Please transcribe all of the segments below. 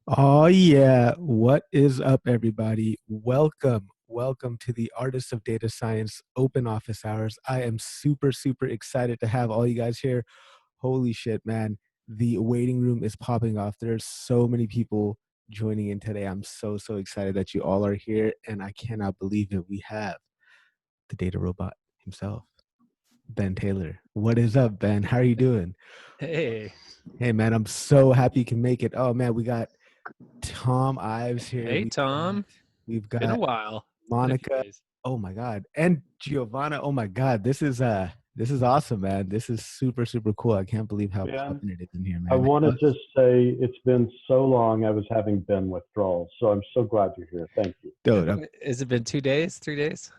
Oh yeah, what is up, everybody? Welcome to the Artists of Data Science Open Office Hours. I am super excited to have all you guys here. Holy shit, man. The waiting room is popping off. There's so many people joining in today. I'm so excited that you all are here, and I cannot believe it. We have the data robot himself, Ben Taylor. What is up, Ben? How are you doing? Hey, Hey man, I'm so happy you can make it. Oh man, we got Thom Ives here. hey, Tom. We've Been a got while. Been a few Monica. days. Oh my God. And Giovanna. Oh my God. This is awesome, man. This is super cool. I can't believe how Ben, popping it is in here, I man. want to just say it's been so long I was having Ben withdrawals, so I'm so glad you're here. Thank you. Dude, Has it been 2 days, 3 days?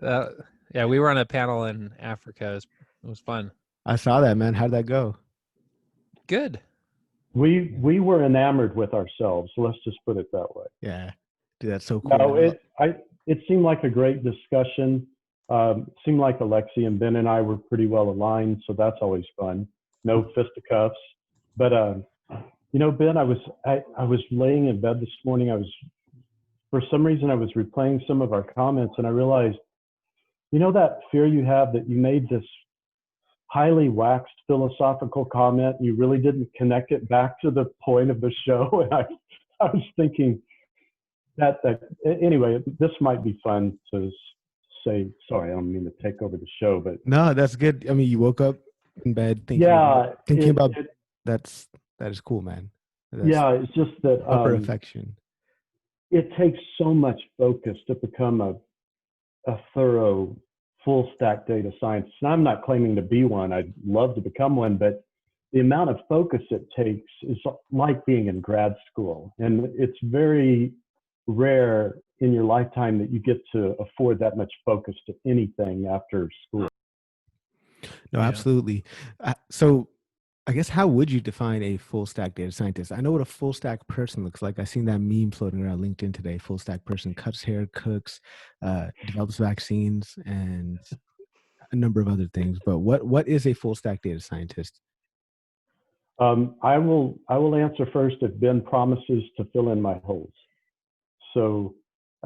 Uh, yeah, we were on a panel in Africa. It was fun. I saw that, man. How'd that go? Good. We were enamored with ourselves. Let's just put it that way. Yeah. Dude, that's so cool, No, man. it seemed like a great discussion. Seemed like Alexi and Ben and I were pretty well aligned, so that's always fun. No fisticuffs, but Ben, I was laying in bed this morning. For some reason I was replaying some of our comments, and I realized, that fear you have that you made this highly waxed philosophical comment and you really didn't connect it back to the point of the show. And I was thinking that anyway, this might be fun to say. Sorry, I don't mean to take over the show, but No, that's good. I mean, you woke up in bed yeah, thinking about that's that is cool, man. That's yeah, it's just that upper affection. it takes so much focus to become a thorough full stack data scientist. And I'm not claiming to be one. I'd love to become one, but the amount of focus it takes is like being in grad school. And it's very rare in your lifetime that you get to afford that much focus to anything after school. No, Yeah. absolutely. So I guess how would you define a full stack data scientist? I know what a full stack person looks like. I seen that meme floating around LinkedIn today. Full stack person cuts hair, cooks, develops vaccines, and a number of other things. But what is a full stack data scientist? I will answer first if Ben promises to fill in my holes. So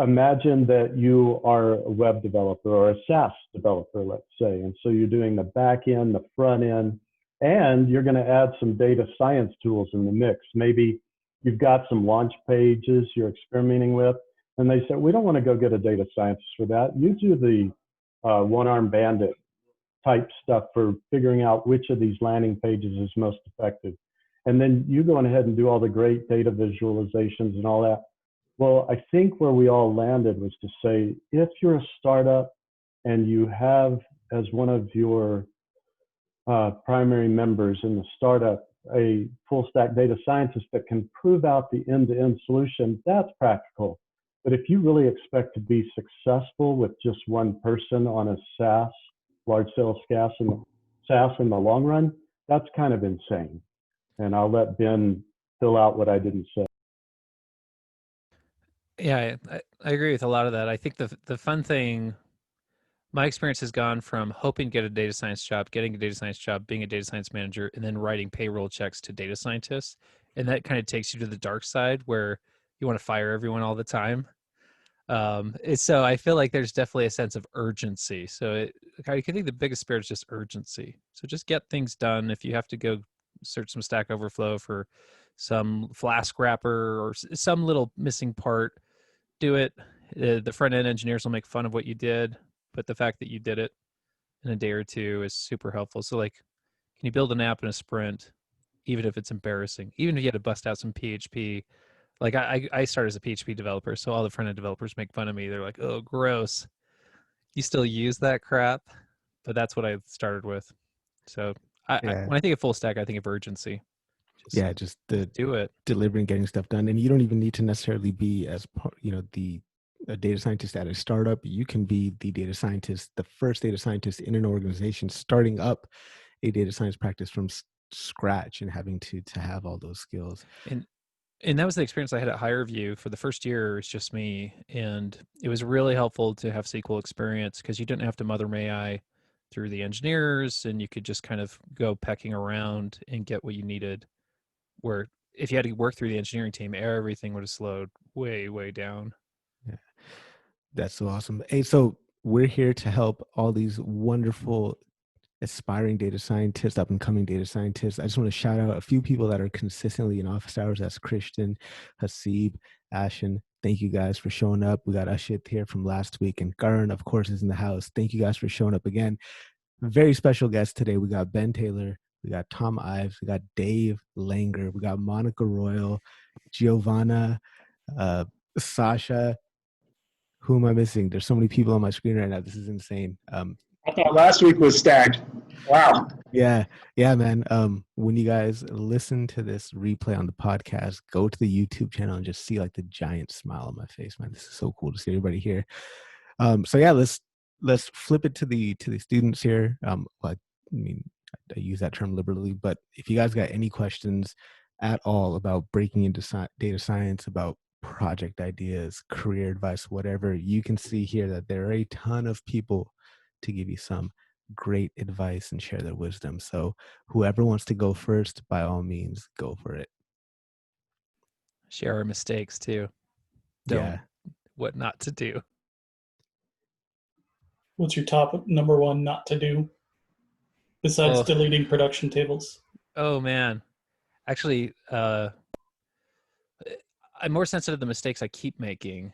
imagine that you are a web developer or a SaaS developer, let's say. And so you're doing the back end, the front end, and you're going to add some data science tools in the mix. Maybe you've got some launch pages you're experimenting with, and they say, we don't want to go get a data scientist for that. You do the one-arm bandit type stuff for figuring out which of these landing pages is most effective. And then you go ahead and do all the great data visualizations and all that. Well, I think where we all landed was to say, if you're a startup and you have as one of your primary members in the startup a full stack data scientist that can prove out the end-to-end solution, that's practical. But if you really expect to be successful with just one person on a SaaS, large sales SaaS in the long run, that's kind of insane. And I'll let Ben fill out what I didn't say. Yeah, I agree with a lot of that. I think the fun thing, my experience has gone from hoping to get a data science job, getting a data science job, being a data science manager, and then writing payroll checks to data scientists. And that kind of takes you to the dark side where you want to fire everyone all the time. So I feel like there's definitely a sense of urgency. So I think the biggest spirit is just urgency. So just get things done. If you have to go search some Stack Overflow for some Flask wrapper or some little missing part, do it. The front end engineers will make fun of what you did, but the fact that you did it in a day or two is super helpful. So like, can you build an app in a sprint, even if it's embarrassing, even if you had to bust out some PHP? Like I started as a PHP developer, so all the front end developers make fun of me. They're like, "Oh, gross. You still use that crap?" But that's what I started with. So Yeah. when I think of full stack, I think of urgency. Just the Do it. delivering, getting stuff done, and you don't even need to necessarily be a data scientist at a startup. You can be the data scientist, the first data scientist in an organization, starting up a data science practice from scratch and having to have all those skills. And that was the experience I had at HireVue. For the first year, it was just me, and it was really helpful to have SQL experience because you didn't have to mother may I through the engineers, and you could just kind of go pecking around and get what you needed. Where if you had to work through the engineering team, everything would have slowed way, way down. Yeah. That's so awesome. Hey, so we're here to help all these wonderful aspiring data scientists, up and coming data scientists. I just want to shout out a few people that are consistently in office hours. That's Christian, Hasib, Ashen. Thank you guys for showing up. We got Ashit here from last week, and Karan, of course, is in the house. Thank you guys for showing up again. Very special guests today. We got Ben Taylor, we got Thom Ives, we got Dave Langer, we got Monica Royal, Giovanna, Sasha. Who am I missing? There's so many people on my screen right now. This is insane. I thought last week was stacked. Wow. Yeah, man. When you guys listen to this replay on the podcast, go to the YouTube channel and just see like the giant smile on my face, man. This is so cool to see everybody here. So yeah, let's flip it to the students here. Well, I mean, I use that term liberally, but if you guys got any questions at all about breaking into data science, about project ideas, career advice, whatever, you can see here that there are a ton of people to give you some great advice and share their wisdom. So whoever wants to go first, by all means, go for it. Share our mistakes too. What not to do. What's your top number one not to do besides deleting production tables? Oh man, actually, I'm more sensitive to the mistakes I keep making.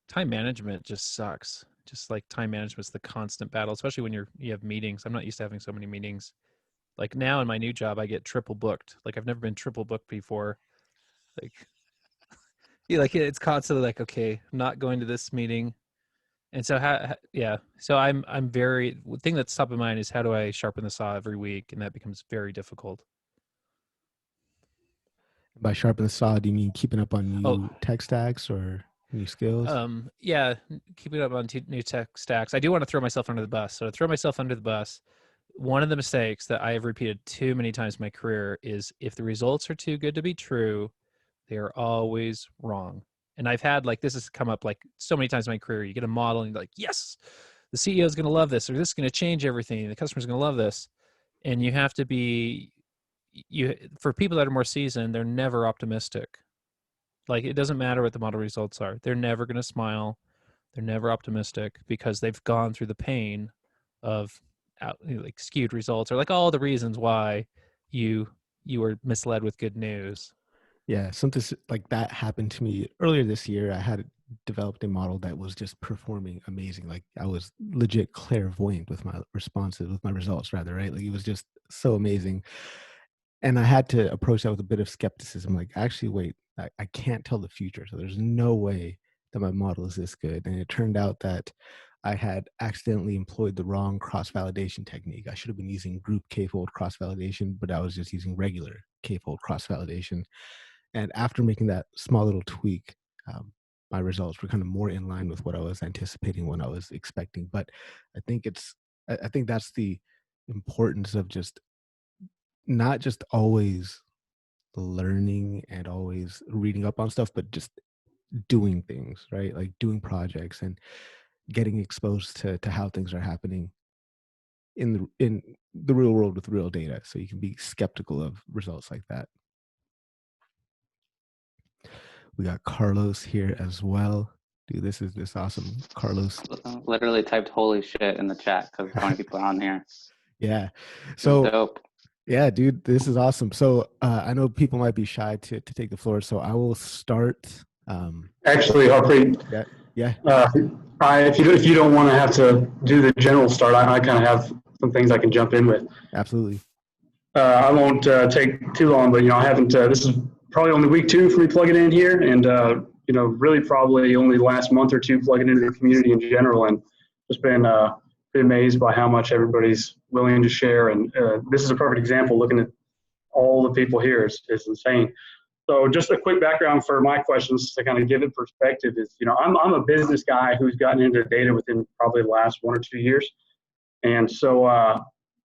Time management just sucks. Just like time management's the constant battle, especially when you have meetings. I'm not used to having so many meetings. Like now in my new job, I get triple booked. Like I've never been triple booked before. Like, it's constantly like, okay, I'm not going to this meeting. And so, so I'm very, the thing that's top of mind is how do I sharpen the saw every week? And that becomes very difficult. By sharpen the saw, do you mean keeping up on new tech stacks or new skills? Yeah, keeping up on new tech stacks. I do want to throw myself under the bus. So to throw myself under the bus, one of the mistakes that I have repeated too many times in my career is if the results are too good to be true, they are always wrong. And I've had this has come up like so many times in my career. You get a model and you're like, yes, the CEO is going to love this, or this is going to change everything. The customer's going to love this. And you have to be, for people that are more seasoned, they're never optimistic. Like it doesn't matter what the model results are. They're never going to smile. They're never optimistic because they've gone through the pain of skewed results or all the reasons why you were misled with good news. Yeah, something like that happened to me earlier this year. I had developed a model that was just performing amazing. Like I was legit clairvoyant with my responses, with my results rather, right? Like it was just so amazing. And I had to approach that with a bit of skepticism. Like, actually, wait, I can't tell the future. So there's no way that my model is this good. And it turned out that I had accidentally employed the wrong cross-validation technique. I should have been using group k-fold cross-validation, but I was just using regular k-fold cross-validation. And after making that small little tweak, my results were kind of more in line with what I was anticipating, what I was expecting. But I think that's the importance of just not just always learning and always reading up on stuff, but just doing things, right? Like doing projects and getting exposed to how things are happening in the real world with real data. So you can be skeptical of results like that. We got Carlos here as well. Dude, this is awesome. Carlos literally typed "holy shit" in the chat because so many people are on here. Yeah. So dope. Yeah, dude, this is awesome. So I know people might be shy to take the floor, so I will start. Actually, Harpreet. Yeah. If you don't want to have to do the general start, I kind of have some things I can jump in with. Absolutely. I won't take too long, but I haven't. This is probably only week 2 for me plugging in here, and really probably only the last month or two plugging into the community in general, and just been amazed by how much everybody's willing to share. And this is a perfect example. Looking at all the people here is insane. So just a quick background for my questions to kind of give it perspective is, I'm a business guy who's gotten into data within probably the last 1 or 2 years. And so,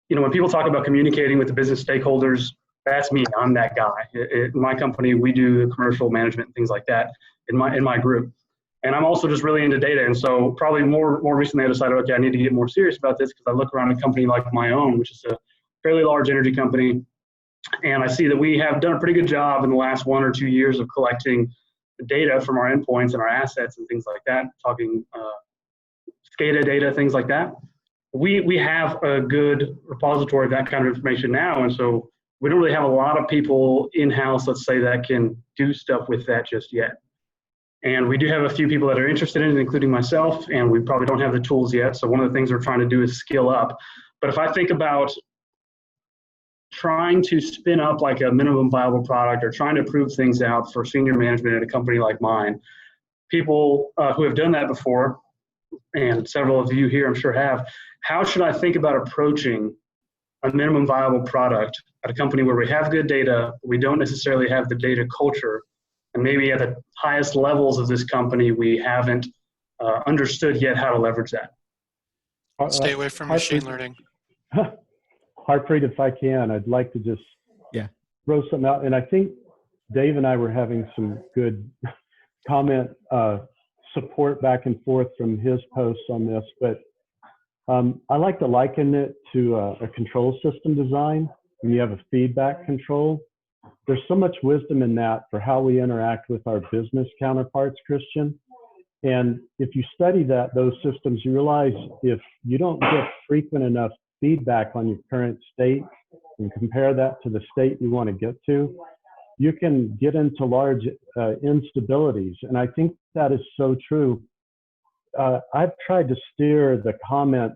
when people talk about communicating with the business stakeholders, that's me. I'm that guy. In my company, we do the commercial management and things like that in my group. And I'm also just really into data. And so probably more recently I decided, okay, I need to get more serious about this because I look around a company like my own, which is a fairly large energy company. And I see that we have done a pretty good job in the last 1 or 2 years of collecting the data from our endpoints and our assets and things like that, talking SCADA data, things like that. We have a good repository of that kind of information now, and so we don't really have a lot of people in-house, let's say, that can do stuff with that just yet. And we do have a few people that are interested in it, including myself, and we probably don't have the tools yet. So one of the things we're trying to do is skill up. But if I think about trying to spin up like a minimum viable product or trying to prove things out for senior management at a company like mine, people who have done that before, and several of you here I'm sure have, how should I think about approaching a minimum viable product at a company where we have good data, we don't necessarily have the data culture, and maybe at the highest levels of this company, we haven't understood yet how to leverage that? Stay away from machine learning. Harpreet, if I can, I'd like to just throw something out. And I think Dave and I were having some good comment support back and forth from his posts on this, but I like to liken it to a control system design. When you have a feedback control, there's so much wisdom in that for how we interact with our business counterparts, Christian. And if you study those systems, you realize if you don't get frequent enough feedback on your current state and compare that to the state you want to get to, you can get into large instabilities. And I think that is so true. I've tried to steer the comment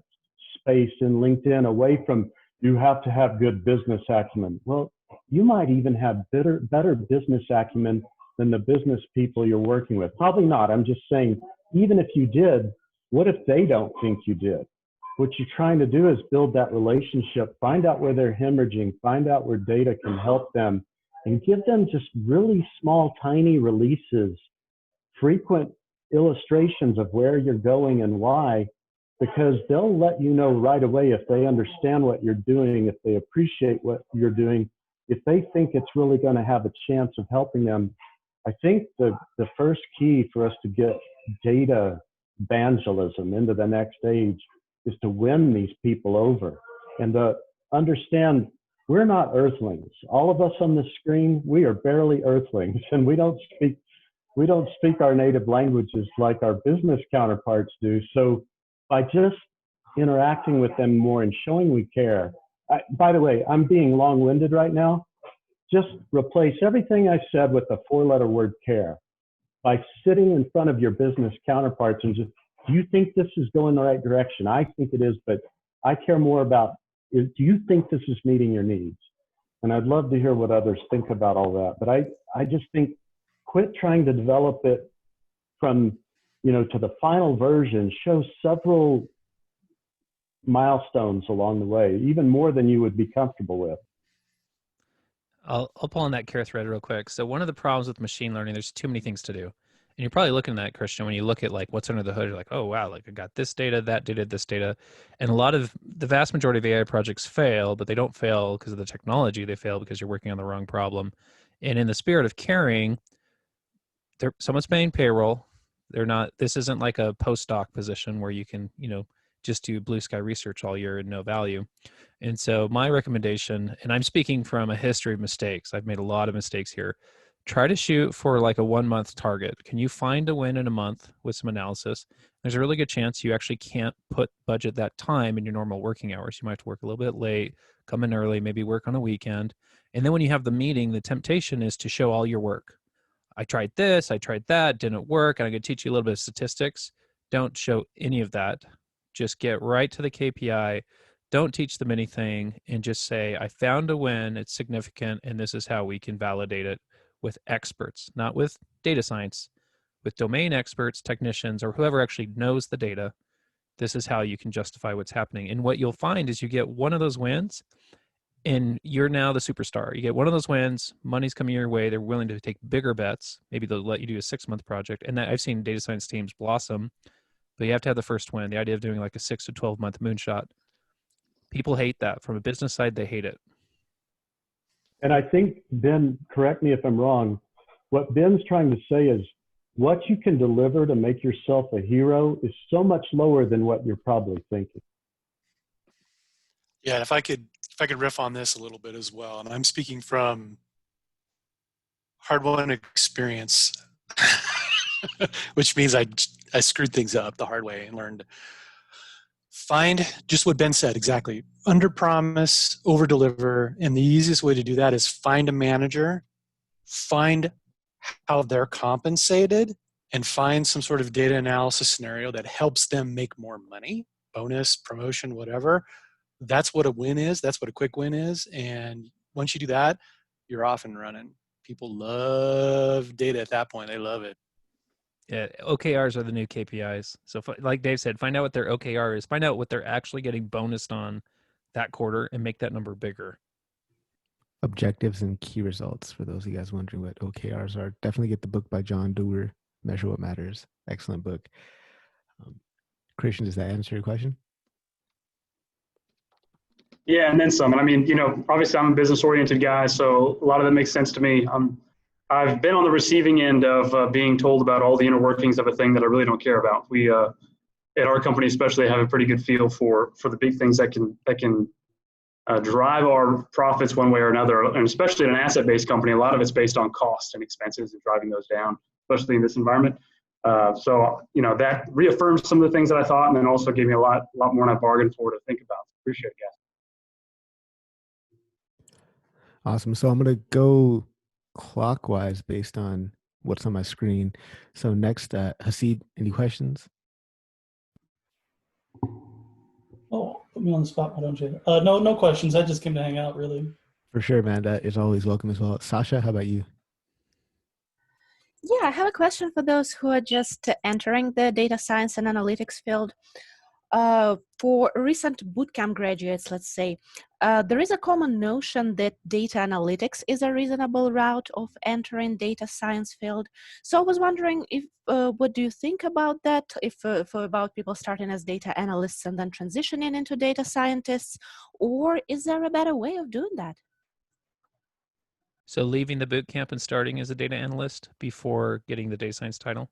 space in LinkedIn away from you have to have good business acumen. Well, you might even have better business acumen than the business people you're working with. Probably not. I'm just saying, even if you did, what if they don't think you did? What you're trying to do is build that relationship, find out where they're hemorrhaging, find out where data can help them, and give them just really small, tiny releases, frequent illustrations of where you're going and why, because they'll let you know right away if they understand what you're doing, if they appreciate what you're doing, if they think it's really going to have a chance of helping them. I think the first key for us to get data evangelism into the next stage is to win these people over and to understand we're not earthlings. All of us on the screen, we are barely earthlings, and we don't speak our native languages like our business counterparts do. So by just interacting with them more and showing we care. By the way, I'm being long-winded right now. Just replace everything I said with the 4-letter word care. By sitting in front of your business counterparts and just, do you think this is going the right direction? I think it is, but I care more about, do you think this is meeting your needs? And I'd love to hear what others think about all that. But I just think quit trying to develop it from, to the final version. Show several milestones along the way, even more than you would be comfortable with. I'll pull on that care thread real quick. So one of the problems with machine learning, there's too many things to do. And you're probably looking at that, Christian, when you look at like what's under the hood, you're like, oh, wow, like I got this data, that data, this data. And the vast majority of AI projects fail, but they don't fail because of the technology. They fail because you're working on the wrong problem. And in the spirit of caring, someone's paying payroll. This isn't like a postdoc position where you can, just do blue sky research all year and no value. And so my recommendation, and I'm speaking from a history of mistakes, I've made a lot of mistakes here. Try to shoot for like a 1-month target. Can you find a win in a month with some analysis? There's a really good chance you actually can't budget that time in your normal working hours. You might have to work a little bit late, come in early, maybe work on a weekend. And then when you have the meeting, the temptation is to show all your work. I tried this, I tried that, didn't work, and I'm going to teach you a little bit of statistics. Don't show any of that. Just get right to the KPI. Don't teach them anything and just say, I found a win, it's significant, and this is how we can validate it with experts, not with data science, with domain experts, technicians, or whoever actually knows the data. This is how you can justify what's happening. And what you'll find is you get one of those wins and you're now the superstar. You get one of those wins, money's coming your way, they're willing to take bigger bets. Maybe they'll let you do a 6-month project. And I've seen data science teams blossom, but you have to have the first win. The idea of doing like a 6 to 12-month moonshot. People hate that. From a business side, they hate it. And I think, Ben, correct me if I'm wrong, what Ben's trying to say is what you can deliver to make yourself a hero is so much lower than what you're probably thinking. Yeah, if I could riff on this a little bit as well, and I'm speaking from hard-won experience, which means I screwed things up the hard way and learned. Find just what Ben said exactly. Under promise, over deliver, and the easiest way to do that is find a manager, find how they're compensated, and find some sort of data analysis scenario that helps them make more money, bonus, promotion, whatever. That's what a win is. That's what a quick win is. And once you do that, you're off and running. People love data at that point. They love it. Yeah, OKRs are the new KPIs. So like Dave said, find out what their OKR is. Find out what they're actually getting bonused on that quarter and make that number bigger. Objectives and key results, for those of you guys wondering what OKRs are. Definitely get the book by John Doerr, Measure What Matters. Excellent book. Christian, does that answer your question? Yeah, and then some. And I mean, obviously I'm a business-oriented guy, so a lot of that makes sense to me. I've been on the receiving end of being told about all the inner workings of a thing that I really don't care about. We, at our company especially, have a pretty good feel for the big things that can drive our profits one way or another. And especially in an asset-based company, a lot of it's based on cost and expenses and driving those down, especially in this environment. So that reaffirms some of the things that I thought, and then also gave me a lot more than I bargained for to think about. Appreciate it, guys. Awesome. So I'm going to go clockwise based on what's on my screen. So next, Hasid, any questions? Oh, put me on the spot, why don't you? No questions. I just came to hang out, really. For sure, man. That is always welcome as well. Sasha, how about you? Yeah, I have a question for those who are just entering the data science and analytics field. For recent bootcamp graduates, let's say, there is a common notion that data analytics is a reasonable route of entering data science field. So I was wondering if, what do you think about that? If for about people starting as data analysts and then transitioning into data scientists, or is there a better way of doing that? So leaving the boot camp and starting as a data analyst before getting the data science title.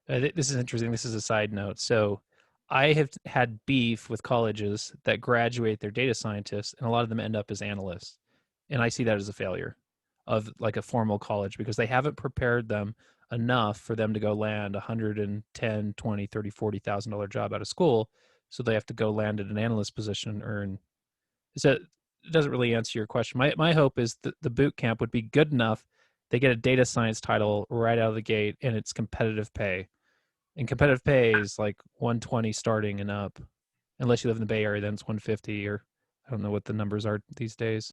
This is interesting. This is a side note. So I have had beef with colleges that graduate their data scientists, and a lot of them end up as analysts. And I see that as a failure of like a formal college, because they haven't prepared them enough for them to go land $110, $20, $30, $40,000 job out of school. So they have to go land at an analyst position and earn. So it doesn't really answer your question. My hope is that the boot camp would be good enough. They get a data science title right out of the gate, and it's competitive pay. And competitive pay is like 120 starting and up. Unless you live in the Bay Area, then it's 150, or I don't know what the numbers are these days.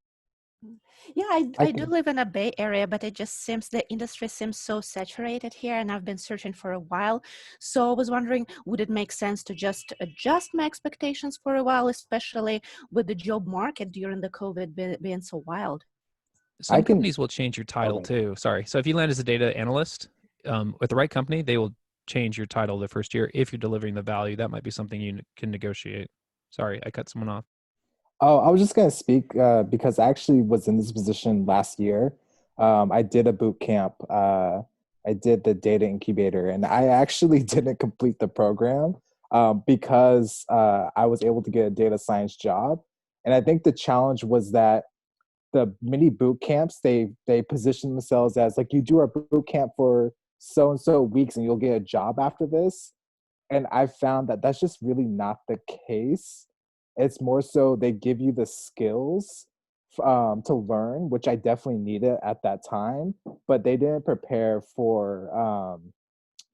Yeah, I do live in a Bay Area, but it just seems the industry seems so saturated here, and I've been searching for a while. So I was wondering, would it make sense to just adjust my expectations for a while, especially with the job market during the COVID being so wild? Some companies will change your title too. Sorry. So if you land as a data analyst with the right company, they will change your title the first year if you're delivering the value. That might be something you can negotiate. Sorry, I cut someone off. Oh, I was just going to speak because I actually was in this position last year. I did a boot camp. I did the data incubator, and I actually didn't complete the program because I was able to get a data science job. And I think the challenge was that the mini boot camps, they position themselves as like, you do our boot camp for so and so weeks and you'll get a job after this. And I found that that's just really not the case. It's more so they give you the skills to learn, which I definitely needed at that time, but they didn't prepare for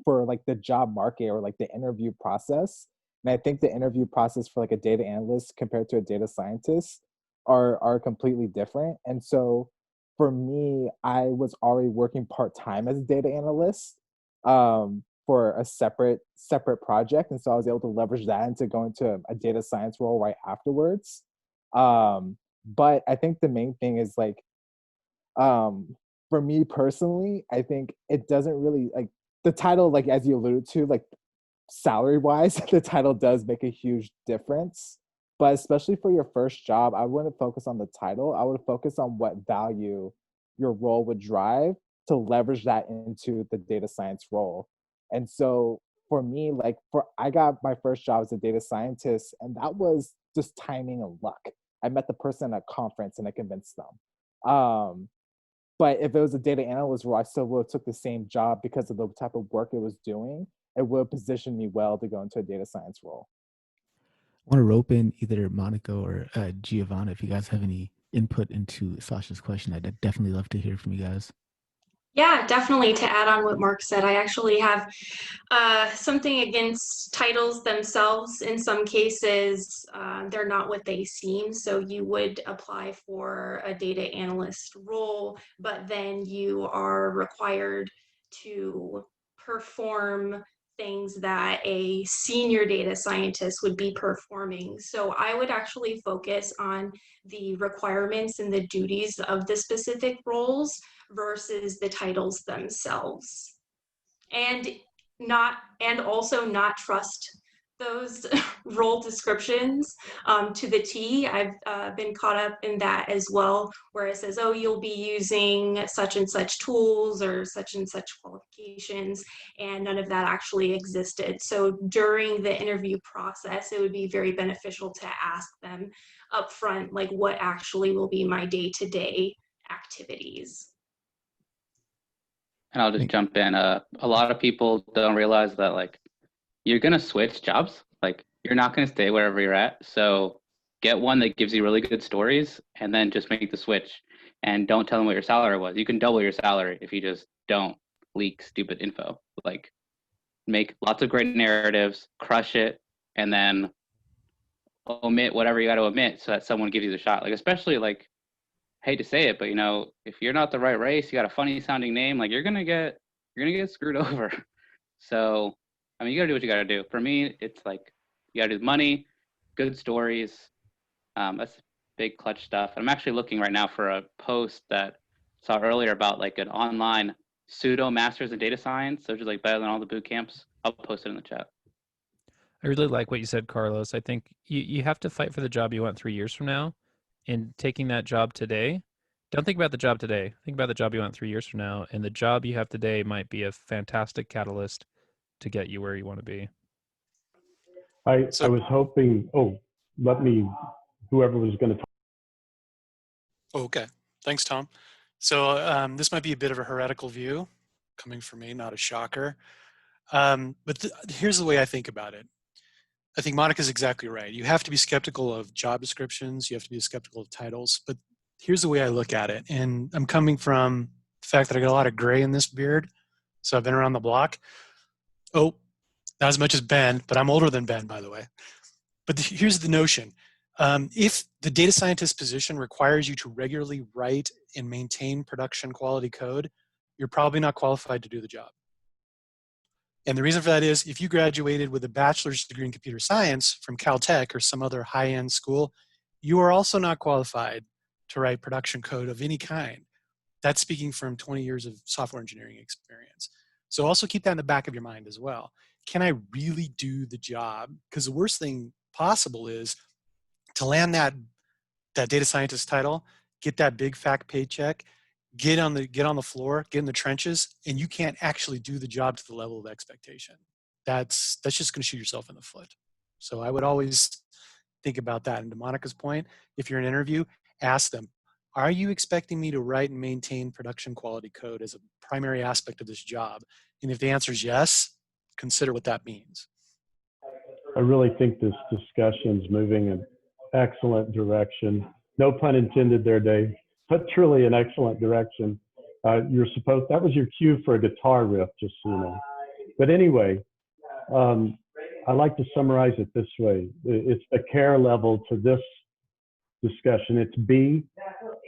like the job market or like the interview process. And I think the interview process for like a data analyst compared to a data scientist are completely different. And so for me, I was already working part-time as a data analyst for a separate project. And so I was able to leverage that into going to a data science role right afterwards. But I think the main thing is like, for me personally, I think it doesn't really like the title, like as you alluded to, like salary wise, the title does make a huge difference. But especially for your first job, I wouldn't focus on the title. I would focus on what value your role would drive to leverage that into the data science role. And so for me, like I got my first job as a data scientist, and that was just timing and luck. I met the person at a conference and I convinced them. But if it was a data analyst role, I still would have took the same job because of the type of work it was doing. It would have positioned me well to go into a data science role. I want to rope in either Monica or Giovanna if you guys have any input into Sasha's question. I'd definitely love to hear from you guys. Yeah, definitely. To add on what Mark said, I actually have something against titles themselves. In some cases, they're not what they seem. So you would apply for a data analyst role, but then you are required to perform things that a senior data scientist would be performing. So I would actually focus on the requirements and the duties of the specific roles versus the titles themselves, and also not trust those role descriptions to the T. I've been caught up in that as well, where it says, oh, you'll be using such and such tools or such and such qualifications, and none of that actually existed. So during the interview process, it would be very beneficial to ask them upfront, like, what actually will be my day-to-day activities. And I'll just jump in. A lot of people don't realize that, like, you're going to switch jobs. Like, you're not going to stay wherever you're at. So get one that gives you really good stories and then just make the switch. And don't tell them what your salary was. You can double your salary if you just don't leak stupid info. Like, make lots of great narratives, crush it, and then omit whatever you got to omit so that someone gives you the shot. Like, especially, like, hate to say it, but, you know, if you're not the right race, you got a funny sounding name, like, you're gonna get screwed over. So, I mean, you gotta do what you gotta do. For me, it's like, you gotta do money, good stories. That's big clutch stuff. I'm actually looking right now for a post that I saw earlier about, like, an online pseudo masters in data science, which is, like, better than all the boot camps. I'll post it in the chat. I really like what you said, Carlos. I think you have to fight for the job you want 3 years from now. And taking that job today, don't think about the job today. Think about the job you want 3 years from now. And the job you have today might be a fantastic catalyst to get you where you want to be. I was hoping, whoever was going to talk. Okay, thanks, Tom. So this might be a bit of a heretical view coming from me, not a shocker. But here's the way I think about it. I think Monica's exactly right. You have to be skeptical of job descriptions. You have to be skeptical of titles. But here's the way I look at it. And I'm coming from the fact that I got a lot of gray in this beard. So I've been around the block. Oh, not as much as Ben, but I'm older than Ben, by the way. But here's the notion. If the data scientist position requires you to regularly write and maintain production quality code, you're probably not qualified to do the job. And the reason for that is if you graduated with a bachelor's degree in computer science from Caltech or some other high-end school, you are also not qualified to write production code of any kind. That's speaking from 20 years of software engineering experience. So also keep that in the back of your mind as well. Can I really do the job? Because the worst thing possible is to land that data scientist title, get that big fat paycheck, get on the floor, get in the trenches, and you can't actually do the job to the level of expectation. That's just going to shoot yourself in the foot. So I would always think about that. And to Monica's point, if you're in an interview, ask them, are you expecting me to write and maintain production quality code as a primary aspect of this job? And if the answer is yes, consider what that means. I really think this discussion is moving in excellent direction. No pun intended there, Dave, but truly an excellent direction. That was your cue for a guitar riff, just so you know. But anyway, I like to summarize it this way. It's the care level to this discussion. It's be,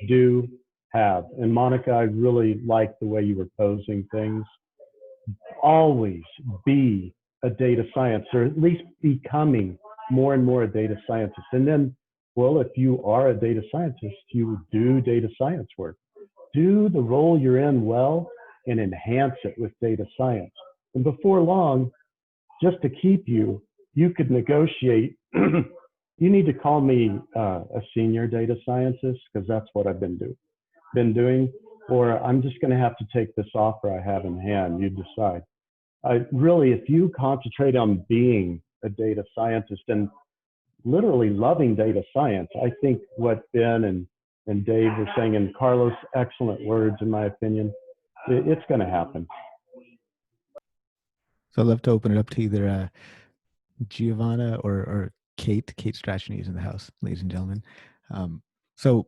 do, have. And Monica, I really like the way you were posing things. Always be a data scientist, or at least becoming more and more a data scientist. And then, well, if you are a data scientist, you do data science work. Do the role you're in well and enhance it with data science. And before long, just to keep you, you could negotiate. You need to call me a senior data scientist, because that's what I've been doing, or I'm just going to have to take this offer I have in hand. You decide. Really, if you concentrate on being a data scientist, and literally loving data science. I think what Ben and Dave were saying, and Carlos, excellent words in my opinion, it's going to happen. So I'd love to open it up to either Giovanna or Kate. Kate Strachnyi is in the house, ladies and gentlemen. So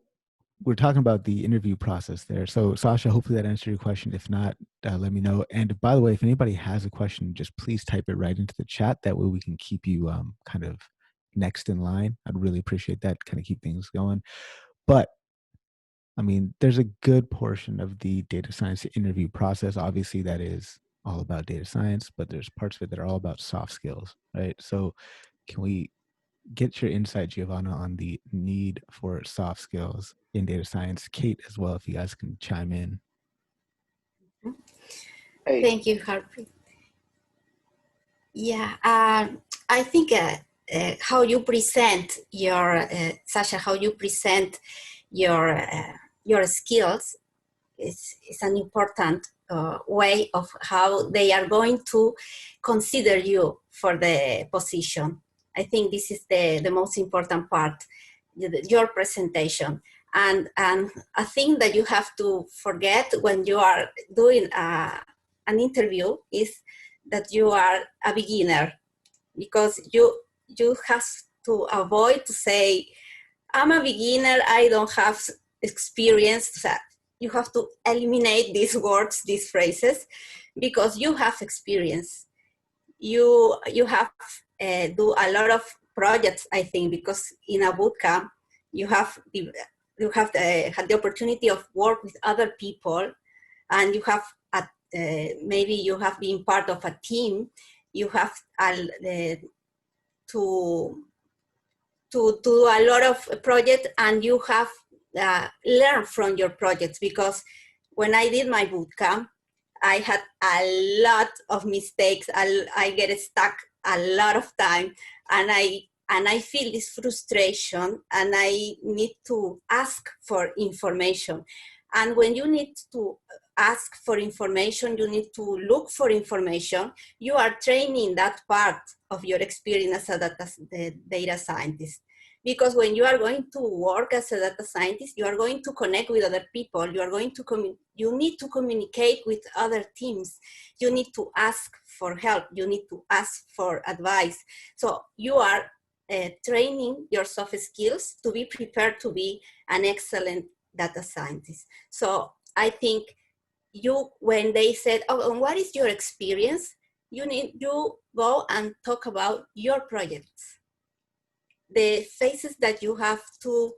we're talking about the interview process there. So Sasha, hopefully that answered your question. If not, let me know. And by the way, if anybody has a question, just please type it right into the chat. That way we can keep you kind of next in line. I'd really appreciate that, kind of keep things going. But I mean, there's a good portion of the data science interview process. Obviously, that is all about data science, but there's parts of it that are all about soft skills, right? So can we get your insight, Giovanna, on the need for soft skills in data science? Kate as well, if you guys can chime in. Thank you, Harpreet. Yeah, I think how you present your, Sasha, how you present your skills is an important way of how they are going to consider you for the position. I think this is the most important part, your presentation. And a thing that you have to forget when you are doing an interview is that you are a beginner, because you have to avoid to say, I'm a beginner, I don't have experience. You have to eliminate these words, these phrases, because you have experience. You have do a lot of projects, I think, because in a bootcamp you have had the opportunity of work with other people, and you have maybe you have been part of a team. You have to do a lot of projects, and you have learned from your projects, because when I did my bootcamp, I had a lot of mistakes. I get stuck a lot of time, and I feel this frustration, and I need to ask for information. And when you need to ask for information, you need to look for information, you are training that part of your experience as a data scientist. Because when you are going to work as a data scientist, you are going to connect with other people. You are going to you need to communicate with other teams. You need to ask for help. You need to ask for advice. So you are training your soft skills to be prepared to be an excellent data scientist. So I think when they said, oh, and what is your experience? You go and talk about your projects. The phases that you have to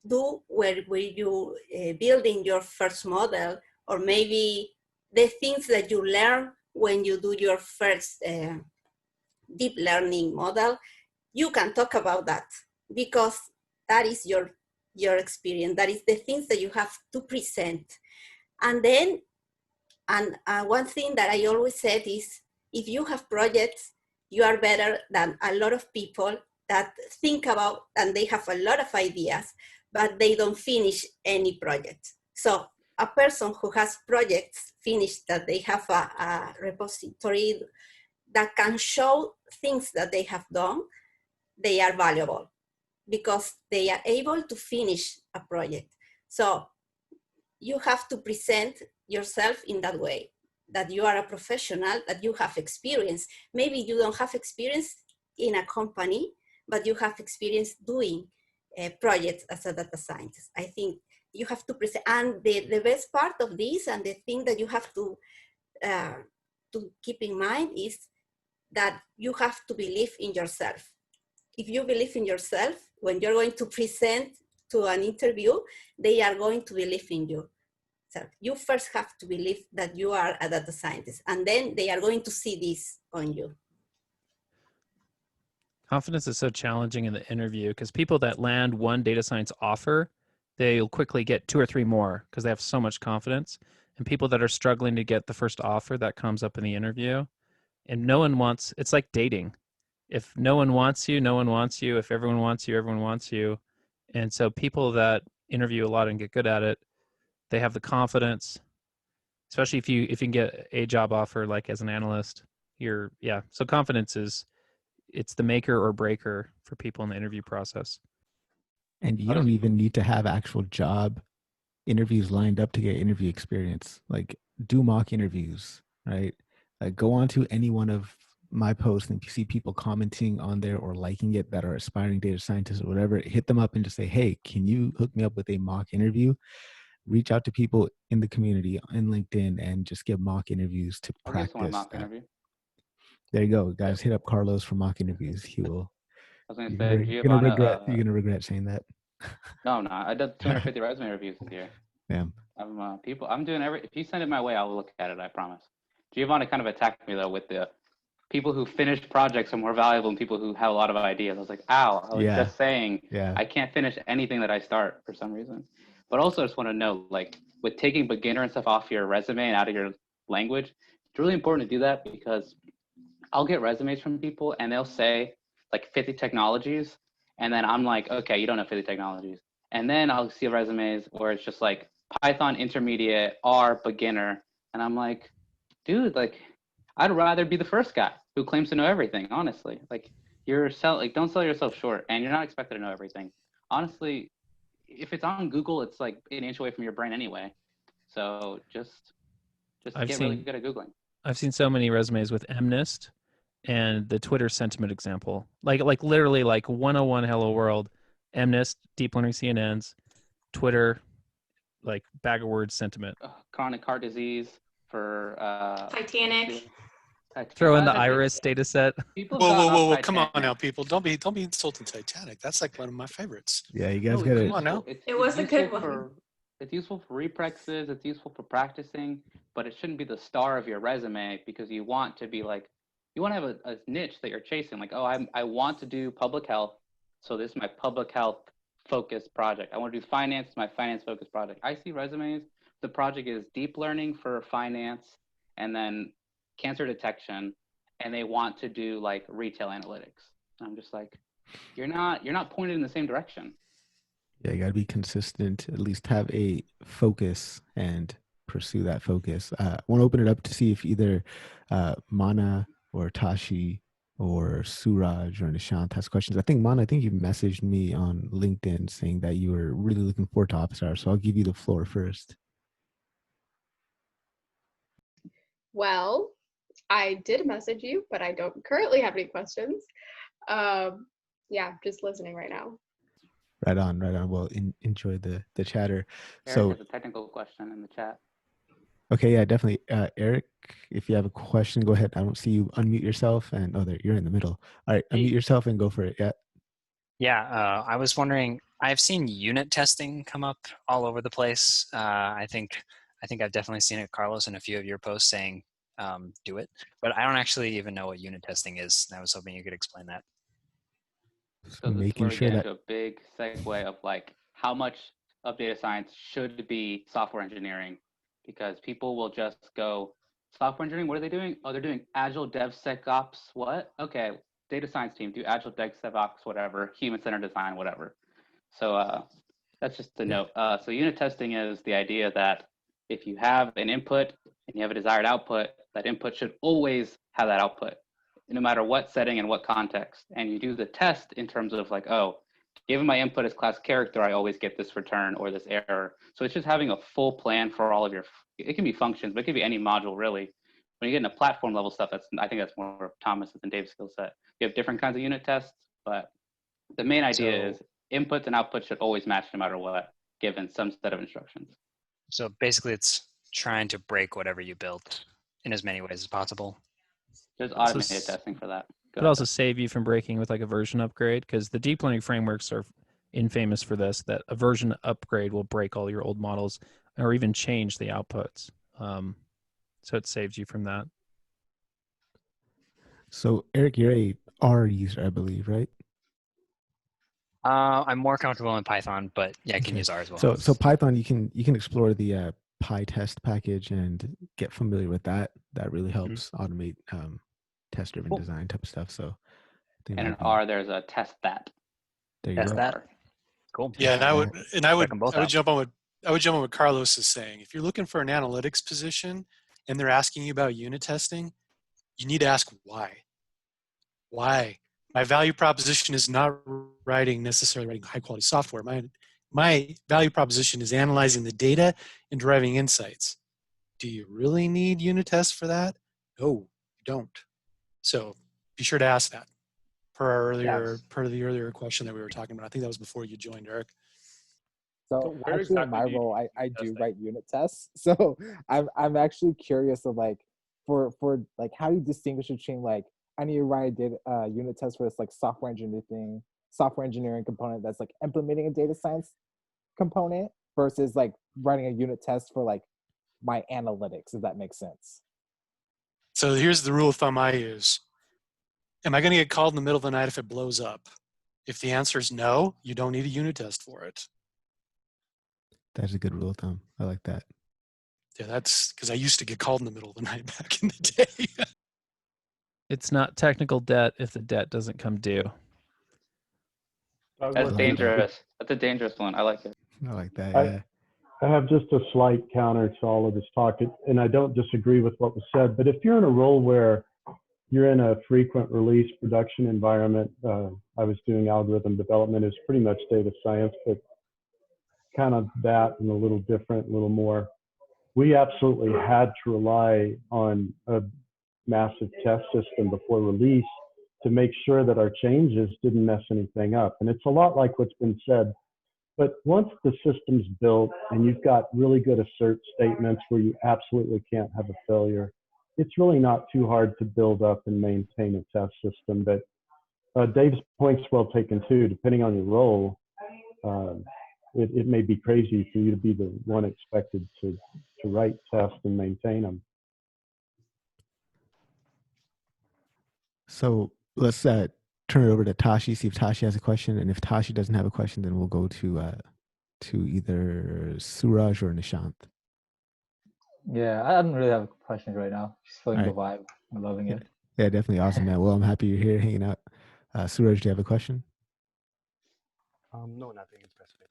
do where you building your first model, or maybe the things that you learn when you do your first deep learning model, you can talk about that, because that is your experience. That is the things that you have to present. And then, one thing that I always said is, if you have projects, you are better than a lot of people that think about, and they have a lot of ideas, but they don't finish any project. So a person who has projects finished, that they have a repository that can show things that they have done, they are valuable, because they are able to finish a project. So you have to present yourself in that way, that you are a professional, that you have experience. Maybe you don't have experience in a company, but you have experience doing projects as a data scientist. I think you have to present, and the best part of this, and the thing that you have to keep in mind, is that you have to believe in yourself. If you believe in yourself, when you're going to present to an interview, they are going to believe in you. So you first have to believe that you are a data scientist, and then they are going to see this on you. Confidence is so challenging in the interview, because people that land one data science offer, they'll quickly get 2 or 3 more because they have so much confidence. And people that are struggling to get the first offer, that comes up in the interview. And no one wants, it's like dating. If no one wants you, no one wants you. If everyone wants you, everyone wants you. And so people that interview a lot and get good at it, they have the confidence, especially if you can get a job offer, like as an analyst. So confidence it's the maker or breaker for people in the interview process. And you don't even need to have actual job interviews lined up to get interview experience. Like, do mock interviews, right? Like, go on to any one of my posts, and if you see people commenting on there or liking it that are aspiring data scientists or whatever, hit them up and just say, hey, can you hook me up with a mock interview? Reach out to people in the community in LinkedIn and just get mock interviews to practice mock that. interview. There you go, guys. Hit up Carlos for mock interviews. He will. I was going to You're say, gonna Giovanna. you're gonna regret saying that. No, I'm not. I did 250 resume reviews this year. Yeah. I'm doing if you send it my way, I'll look at it. I promise. Giovanna kind of attacked me though with the people who finish projects are more valuable than people who have a lot of ideas. I was like, ow, I was just saying, I can't finish anything that I start for some reason. But also I just want to know, like, with taking beginner and stuff off your resume and out of your language, it's really important to do that, because I'll get resumes from people and they'll say like 50 technologies. And then I'm like, okay, you don't know 50 technologies. And then I'll see resumes where it's just like Python intermediate, R beginner. And I'm like, dude, like, I'd rather be the first guy who claims to know everything, honestly. Like, don't sell yourself short, and you're not expected to know everything. Honestly, if it's on Google, it's like an inch away from your brain anyway. So just get really good at Googling. I've seen so many resumes with MNIST and the Twitter sentiment example. Like literally like 101 Hello World, MNIST, deep learning CNNs, Twitter, like bag of words sentiment. Chronic heart disease for Titanic. Throw in the Iris data set. Whoa! Come on now, people! Don't be insulting Titanic. That's like one of my favorites. Yeah, you guys get it. Come on now. It was a good one. It's useful for reprexes. It's useful for practicing, but it shouldn't be the star of your resume, because you want to be like, you want to have a niche that you're chasing. Like, oh, I want to do public health, so this is my public health focused project. I want to do finance, my finance focused project. I see resumes. The project is deep learning for finance, and then cancer detection, and they want to do like retail analytics. I'm just like, you're not pointed in the same direction. Yeah, you got to be consistent, at least have a focus and pursue that focus. I want to open it up to see if either Mana or Tashi or Suraj or Nishant has questions. I think Mana, I think you messaged me on LinkedIn saying that you were really looking forward to office hours, so I'll give you the floor first. Well, I did message you, but I don't currently have any questions. Yeah, just listening right now. Right on. Well, enjoy the chatter. Eric has a technical question in the chat. Okay, yeah, definitely. Eric, if you have a question, go ahead. I don't see you. Unmute yourself, and there, you're in the middle. All right, unmute yourself and go for it. Yeah. Yeah, I was wondering. I've seen unit testing come up all over the place. I think I've definitely seen it, Carlos, in a few of your posts saying do it, but I don't actually even know what unit testing is. I was hoping you could explain that. So this is where we get into a big segue of like how much of data science should be software engineering, because people will just go, software engineering, what are they doing? Oh, they're doing Agile DevSecOps. What? Okay, data science team, do Agile DevSecOps, whatever, human-centered design, whatever. So that's just a note. So unit testing is the idea that if you have an input and you have a desired output, that input should always have that output, no matter what setting and what context. And you do the test in terms of like, oh, given my input as class character, I always get this return or this error. So it's just having a full plan for all of your, it can be functions, but it could be any module really. When you get into platform level stuff, I think that's more of Thomas's and Dave's skill set. You have different kinds of unit tests, but the main idea is inputs and outputs should always match no matter what, given some set of instructions. So basically it's trying to break whatever you built in as many ways as possible. There's automated testing for that. Could also save you from breaking with like a version upgrade, because the deep learning frameworks are infamous for this, that a version upgrade will break all your old models or even change the outputs. So it saves you from that. So Eric, you're a R user, I believe, right? I'm more comfortable in Python, but yeah, I can use R as well. So Python, you can explore the PyTest package and get familiar with that. That really helps automate test-driven design type of stuff. So, and in R, there's a test that. There you go. That. Cool. Yeah, and I would jump on what Carlos is saying. If you're looking for an analytics position and they're asking you about unit testing, you need to ask why. Why? My value proposition is not necessarily writing high quality software. My value proposition is analyzing the data and deriving insights. Do you really need unit tests for that? No, you don't. So be sure to ask that per the earlier question that we were talking about. I think that was before you joined, Eric. So actually in my role, I do write unit tests. So I'm actually curious of like, for like, how do you distinguish between like, I need to write a unit test for this like software engineering component that's like implementing a data science component versus like writing a unit test for like my analytics, if that makes sense. So here's the rule of thumb I use. Am I going to get called in the middle of the night if it blows up? If the answer is no, you don't need a unit test for it. That's a good rule of thumb. I like that. Yeah, that's because I used to get called in the middle of the night back in the day. It's not technical debt if the debt doesn't come due. That's dangerous. That's a dangerous one. I like it. I like that, yeah. I have just a slight counter to all of this talk, and I don't disagree with what was said, but if you're in a role where you're in a frequent release production environment, I was doing algorithm development, is pretty much data science, but kind of that and a little different, a little more. We absolutely had to rely on a massive test system before release to make sure that our changes didn't mess anything up. And it's a lot like what's been said. But once the system's built and you've got really good assert statements where you absolutely can't have a failure, it's really not too hard to build up and maintain a test system. But Dave's point's well taken too. Depending on your role, it may be crazy for you to be the one expected to write tests and maintain them. So let's turn it over to Tashi, see if Tashi has a question. And if Tashi doesn't have a question, then we'll go to either Suraj or Nishant. Yeah, I don't really have questions right now. Just feeling the vibe. I'm loving it. Yeah, definitely awesome, man. Well, I'm happy you're here hanging out. Suraj, do you have a question? No, nothing specific.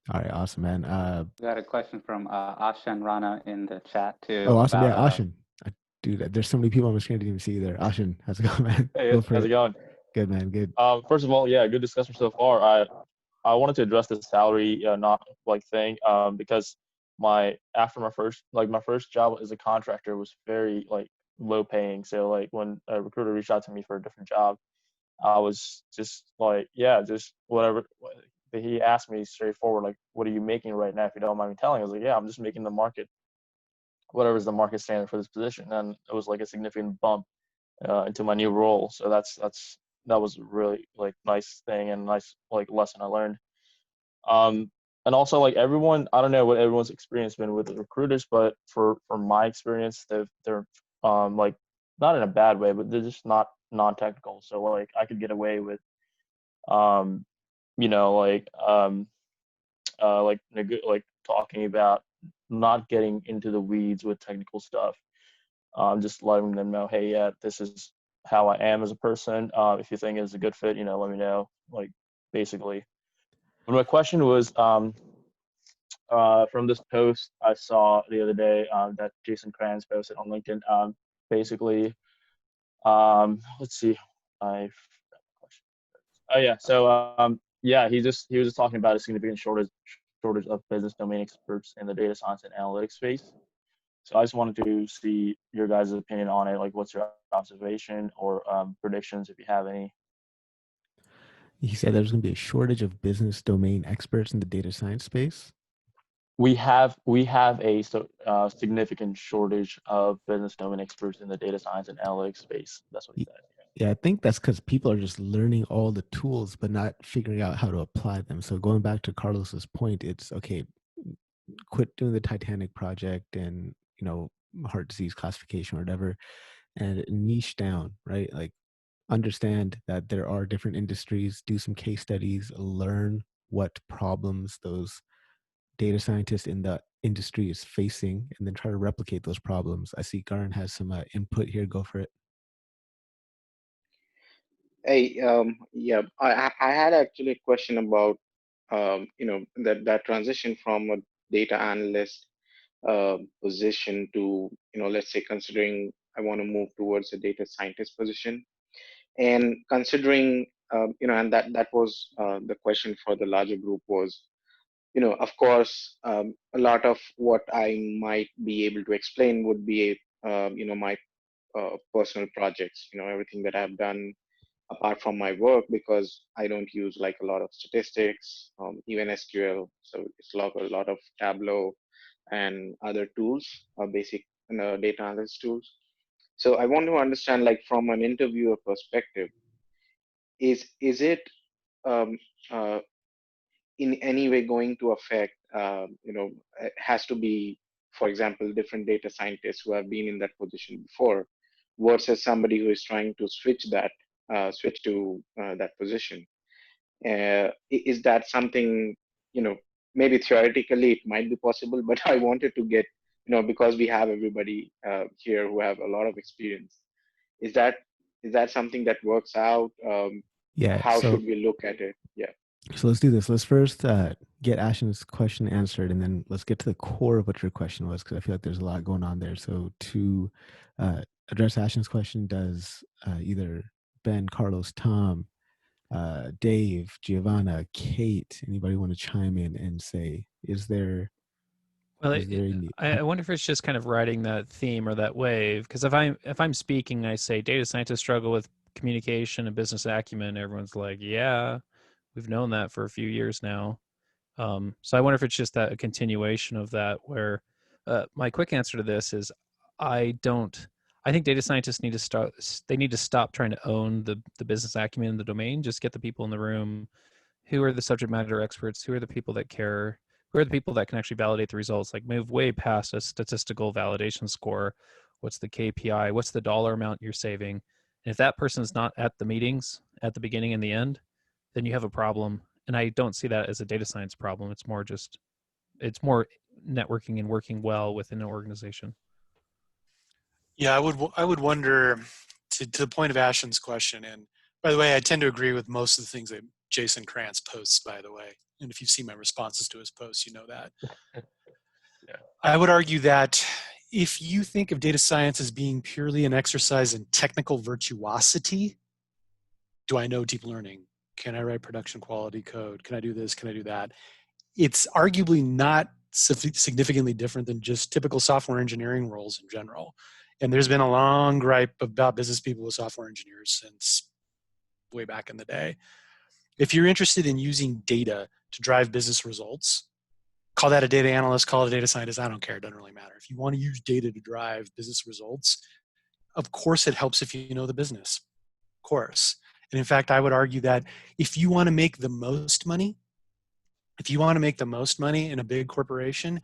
All right, awesome, man. We got a question from Ashan Rana in the chat too. Oh, awesome. Yeah, Ashan. Dude, there's so many people on the screen I didn't even see you there. Ashan, how's it going, man? Hey, how's it going? Good, man. Good. First of all, yeah, good discussion so far. I wanted to address the salary not like thing because after my first job as a contractor was very like low paying. So like when a recruiter reached out to me for a different job, I was just like, yeah, just whatever. He asked me straightforward, like, what are you making right now? If you don't mind me telling, I was like, yeah, I'm just making the market, whatever's the market standard for this position. And it was like a significant bump into my new role. So that was really like nice thing and nice like lesson I learned. And also like everyone, I don't know what everyone's experience been with the recruiters, but for my experience, they're like not in a bad way, but they're just not non-technical. So like I could get away with like talking about not getting into the weeds with technical stuff. Just letting them know, hey, yeah, this is how I am as a person. If you think it's a good fit, let me know. Like basically. But my question was from this post I saw the other day that Jason Kranz posted on LinkedIn. Basically, let's see, oh yeah, so yeah, he was just talking about a significant shortage of business domain experts in the data science and analytics space. So I just wanted to see your guys' opinion on it. Like, what's your observation or predictions, if you have any? He said there's going to be a shortage of business domain experts in the data science space. We have a significant shortage of business domain experts in the data science and analytics space. That's what he said. Yeah, I think that's because people are just learning all the tools, but not figuring out how to apply them. So going back to Carlos's point, it's okay, quit doing the Titanic project and, heart disease classification or whatever, and niche down, right? Like understand that there are different industries, do some case studies, learn what problems those data scientists in the industry is facing, and then try to replicate those problems. I see Garan has some input here. Go for it. Hey, yeah, I had actually a question about, that transition from a data analyst position to, let's say, considering I want to move towards a data scientist position, and considering and that was the question for the larger group was, of course, a lot of what I might be able to explain would be, my personal projects, everything that I've done apart from my work, because I don't use like a lot of statistics, even SQL. So it's a lot of Tableau and other tools, basic data analysis tools. So I want to understand, like from an interviewer perspective, is it um, uh, in any way going to affect, it has to be, for example, different data scientists who have been in that position before versus somebody who is trying to switch to that position. Is that something, maybe theoretically it might be possible, but I wanted to get, because we have everybody here who have a lot of experience, is that something that works out? Yeah. How So should we look at it? Yeah. So let's do this. Let's first get Ashton's question answered, and then let's get to the core of what your question was, because I feel like there's a lot going on there. So to address Ashton's question, does either Ben, Carlos, Tom, Dave, Giovanna, Kate, anybody want to chime in and say, is there Well, I wonder if it's just kind of riding that theme or that wave. Because if I'm speaking, I say data scientists struggle with communication and business acumen. Everyone's like, yeah, we've known that for a few years now. So I wonder if it's just that a continuation of that. Where my quick answer to this is, I think data scientists need to start. They need to stop trying to own the business acumen in the domain. Just get the people in the room. Who are the subject matter experts? Who are the people that care? Who are the people that can actually validate the results? Like move way past a statistical validation score. What's the KPI? What's the dollar amount you're saving? And if that person's not at the meetings at the beginning and the end, then you have a problem. And I don't see that as a data science problem. It's more networking and working well within an organization. Yeah, I would wonder, to the point of Ashton's question, and by the way, I tend to agree with most of the things that Jason Krantz posts, by the way. And if you've seen my responses to his posts, you know that. Yeah. I would argue that if you think of data science as being purely an exercise in technical virtuosity, do I know deep learning? Can I write production quality code? Can I do this? Can I do that? It's arguably not significantly different than just typical software engineering roles in general. And there's been a long gripe about business people with software engineers since way back in the day. If you're interested in using data to drive business results, call that a data analyst, call it a data scientist, I don't care, it doesn't really matter. If you want to use data to drive business results, of course it helps if you know the business, of course. And in fact, I would argue that if you want to make the most money, in a big corporation,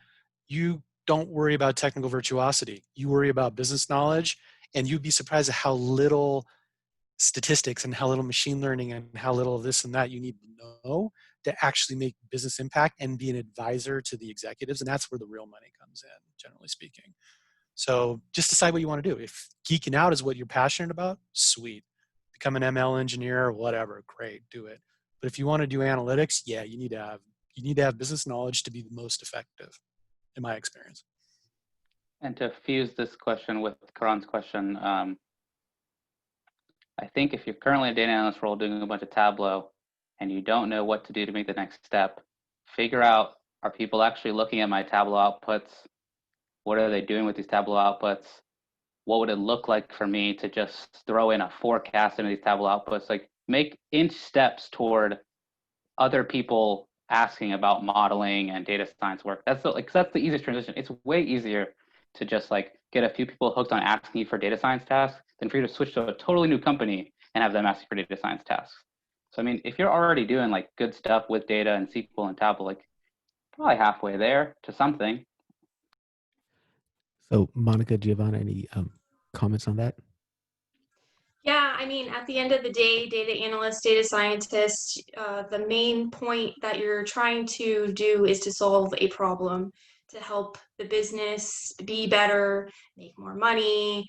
you don't worry about technical virtuosity. You worry about business knowledge, and you'd be surprised at how little statistics and how little machine learning and how little of this and that you need to know to actually make business impact and be an advisor to the executives. And that's where the real money comes in, generally speaking. So just decide what you want to do. If geeking out is what you're passionate about, sweet. Become an ML engineer or whatever, great, do it. But if you want to do analytics, yeah, you need to have business knowledge to be the most effective, in my experience. And to fuse this question with Karan's question, I think if you're currently a data analyst role doing a bunch of Tableau and you don't know what to do to make the next step, figure out, are people actually looking at my Tableau outputs? What are they doing with these Tableau outputs? What would it look like for me to just throw in a forecast into these Tableau outputs? Like make inch steps toward other people asking about modeling and data science work. That's the easiest transition. It's way easier to just like get a few people hooked on asking you for data science tasks than for you to switch to a totally new company and have them ask you for data science tasks. So I mean, if you're already doing like good stuff with data and SQL and Tableau, like probably halfway there to something. So Monica, Giovanna, any comments on that? Yeah, I mean, at the end of the day, data analysts, data scientists, the main point that you're trying to do is to solve a problem, to help the business be better, make more money,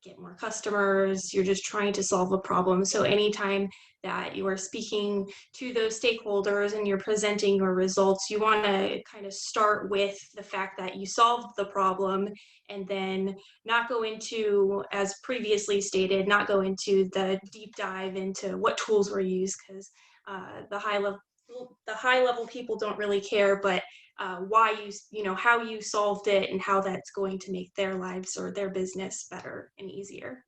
get more customers, you're just trying to solve a problem. So anytime that you are speaking to those stakeholders and you're presenting your results, you want to kind of start with the fact that you solved the problem, and then not go into, as previously stated, not go into the deep dive into what tools were used, because the high level people don't really care, but why how you solved it and how that's going to make their lives or their business better and easier.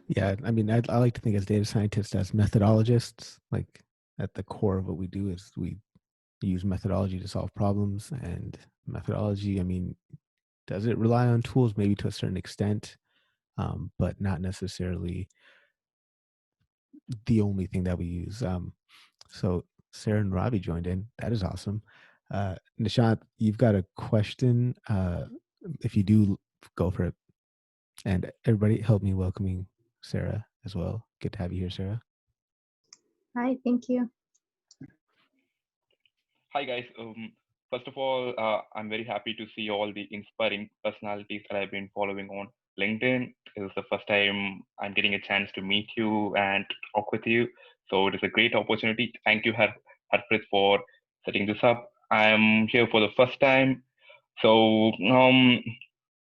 Yeah, I mean, I like to think as data scientists, as methodologists, like at the core of what we do is we use methodology to solve problems. And methodology, I mean, does it rely on tools? Maybe to a certain extent, but not necessarily the only thing that we use. So Sarah Nooravi joined in. That is awesome. Nishant, you've got a question. If you do, go for it. And everybody help me welcoming Sarah as well. Good to have you here, Sarah. Hi, thank you. Hi guys. First of all, I'm very happy to see all the inspiring personalities that I've been following on LinkedIn. This is the first time I'm getting a chance to meet you and talk with you. So it is a great opportunity. Thank you, Harpreet, for setting this up. I'm here for the first time. So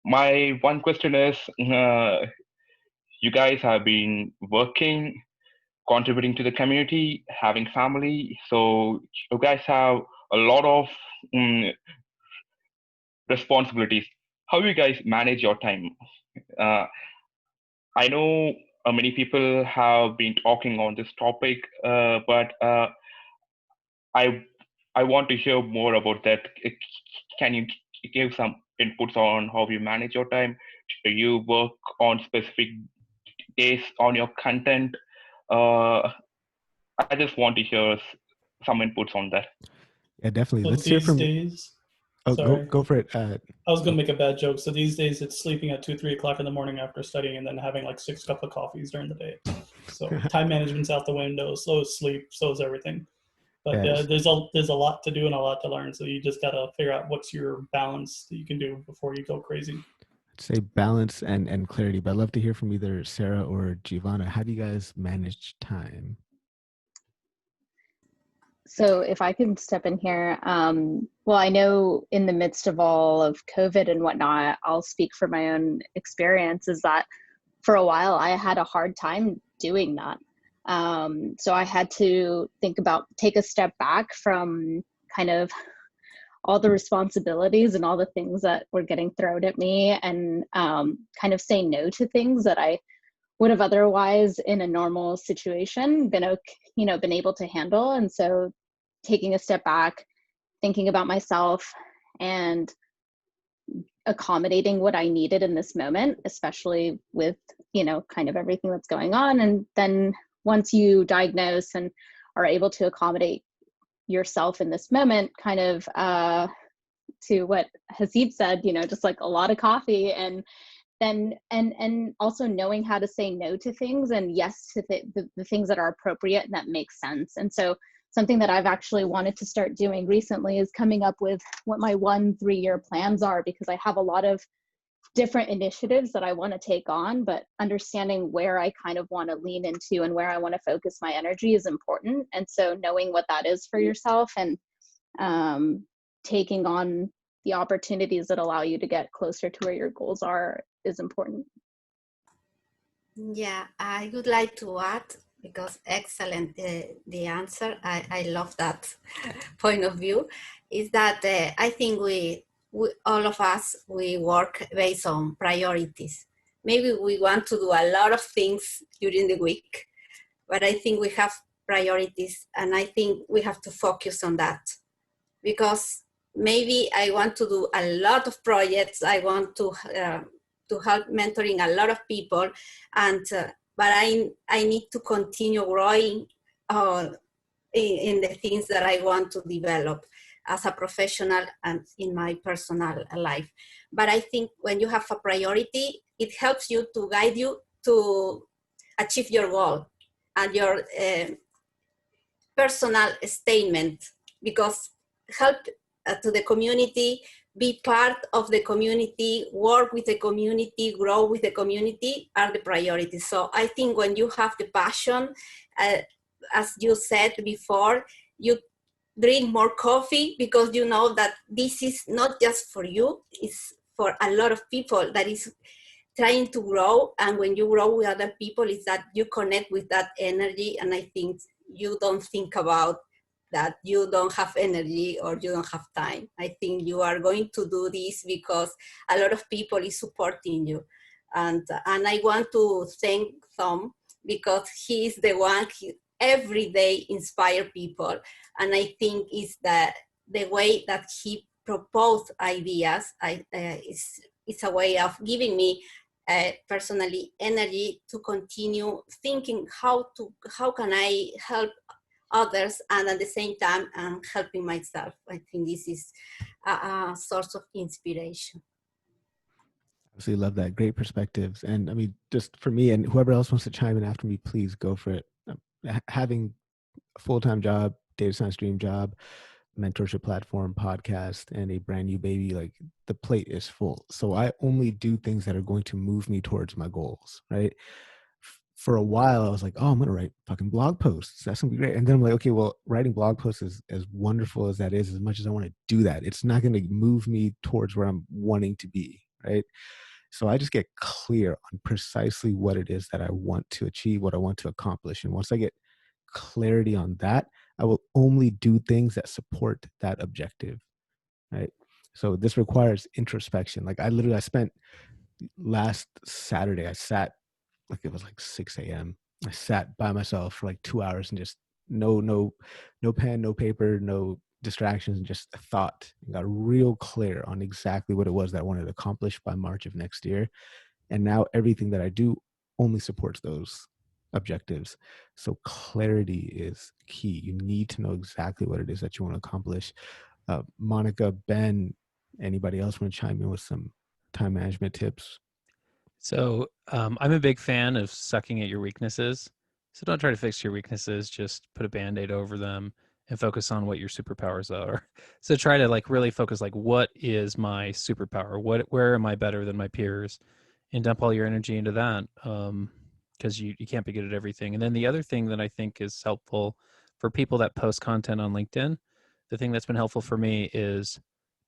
my one question is, you guys have been working, contributing to the community, having family. So you guys have a lot of responsibilities. How do you guys manage your time? I know many people have been talking on this topic, but I want to hear more about that. Can you give some inputs on how you manage your time? Do you work on specific days on your content? I just want to hear some inputs on that. Yeah, definitely. So Let's hear from days. Oh, Sorry. go for it. I was going to make a bad joke. So these days it's sleeping at 2-3 o'clock in the morning after studying, and then having like 6 cups of coffees during the day. So time management's out the window. So is sleep. So is everything. But Yes. there's a lot to do and a lot to learn. So you just got to figure out what's your balance that you can do before you go crazy. I'd say balance and clarity, but I'd love to hear from either Sarah or Giovanna. How do you guys manage time? So if I could step in here, well, I know in the midst of all of COVID and whatnot, I'll speak for my own experience, is that for a while I had a hard time doing that. So I had to take a step back from kind of all the responsibilities and all the things that were getting thrown at me, and kind of say no to things that I would have otherwise in a normal situation been able to handle. And so taking a step back, thinking about myself and accommodating what I needed in this moment, especially with, kind of everything that's going on. And then once you diagnose and are able to accommodate yourself in this moment, kind of to what Hasib said, just like a lot of coffee, and then and also knowing how to say no to things and yes to the things that are appropriate and that make sense. And so something that I've actually wanted to start doing recently is coming up with what my 1-3-year plans are, because I have a lot of different initiatives that I want to take on, but understanding where I kind of want to lean into and where I want to focus my energy is important. And so knowing what that is for yourself and taking on the opportunities that allow you to get closer to where your goals are is important. Yeah, I would like to add, because excellent the answer, I love that point of view, is that I think we all of us, we work based on priorities. Maybe we want to do a lot of things during the week, but I think we have priorities, and I think we have to focus on that, because maybe I want to do a lot of projects. I want to help mentoring a lot of people, and but I need to continue growing in the things that I want to develop as a professional and in my personal life. But I think when you have a priority, it helps you to guide you to achieve your goal and your personal statement, because to the community, be part of the community, work with the community, grow with the community are the priorities. So I think when you have the passion, as you said before, you drink more coffee because you know that this is not just for you, it's for a lot of people that is trying to grow. And when you grow with other people, is that you connect with that energy. And I think you don't think about that you don't have energy or you don't have time. I think you are going to do this because a lot of people is supporting you. And I want to thank Thom because he is the one who every day inspire people. And I think is that the way that he proposed ideas is a way of giving me personally energy to continue thinking how can I help others, and at the same time I'm helping myself. I think this is a source of inspiration. Absolutely love that. Great perspectives. And I mean, just for me and whoever else wants to chime in after me, please go for it. Having a full-time job, data science dream job, mentorship platform, podcast, and a brand new baby, like the plate is full. So I only do things that are going to move me towards my goals, right? For a while, I was like, oh, I'm going to write fucking blog posts. That's going to be great. And then I'm like, okay, well, writing blog posts is as wonderful as that is, as much as I want to do that, it's not going to move me towards where I'm wanting to be, right? So I just get clear on precisely what it is that I want to achieve, what I want to accomplish. And once I get clarity on that, I will only do things that support that objective, right? So this requires introspection. Like I spent last Saturday, I sat, like it was like 6 a.m. I sat by myself for like 2 hours and just no pen, no paper, no distractions, and just thought, and got real clear on exactly what it was that I wanted to accomplish by March of next year. And now everything that I do only supports those objectives. So clarity is key. You need to know exactly what it is that you want to accomplish. Monica, Ben, anybody else want to chime in with some time management tips? So I'm a big fan of sucking at your weaknesses. So don't try to fix your weaknesses, just put a Band-Aid over them and focus on what your superpowers are. So try to like really focus, like, what is my superpower? Where am I better than my peers? And dump all your energy into that, because you can't be good at everything. And then the other thing that I think is helpful for people that post content on LinkedIn, the thing that's been helpful for me is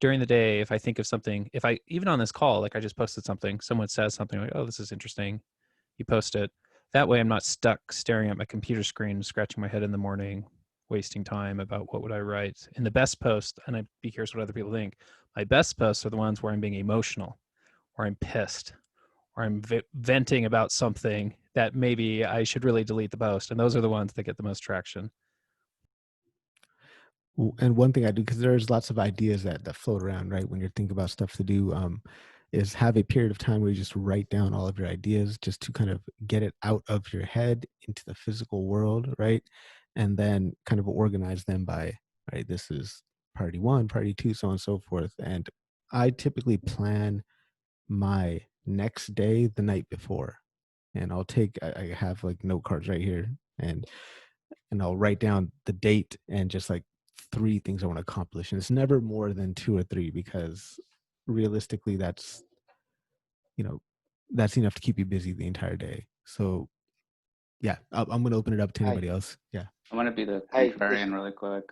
during the day, if I think of something, if I, even on this call, like I just posted something, someone says something like, oh, this is interesting, you post it. That way I'm not stuck staring at my computer screen, scratching my head in the morning, wasting time about what would I write. And the best post, and I'd be curious what other people think, my best posts are the ones where I'm being emotional, or I'm pissed, or I'm venting about something that maybe I should really delete the post. And those are the ones that get the most traction. And one thing I do, because there's lots of ideas that float around, right? When you're thinking about stuff to do, is have a period of time where you just write down all of your ideas, just to kind of get it out of your head into the physical world, right? And then kind of organize them by, right, this is priority 1, priority 2, so on and so forth. And I typically plan my next day the night before. And I have like note cards right here, and I'll write down the date and just like 3 things I want to accomplish. And it's never more than 2 or 3, because realistically that's enough to keep you busy the entire day. So yeah, I'm going to open it up to anybody else. Yeah. I'm going to be the contrarian really quick.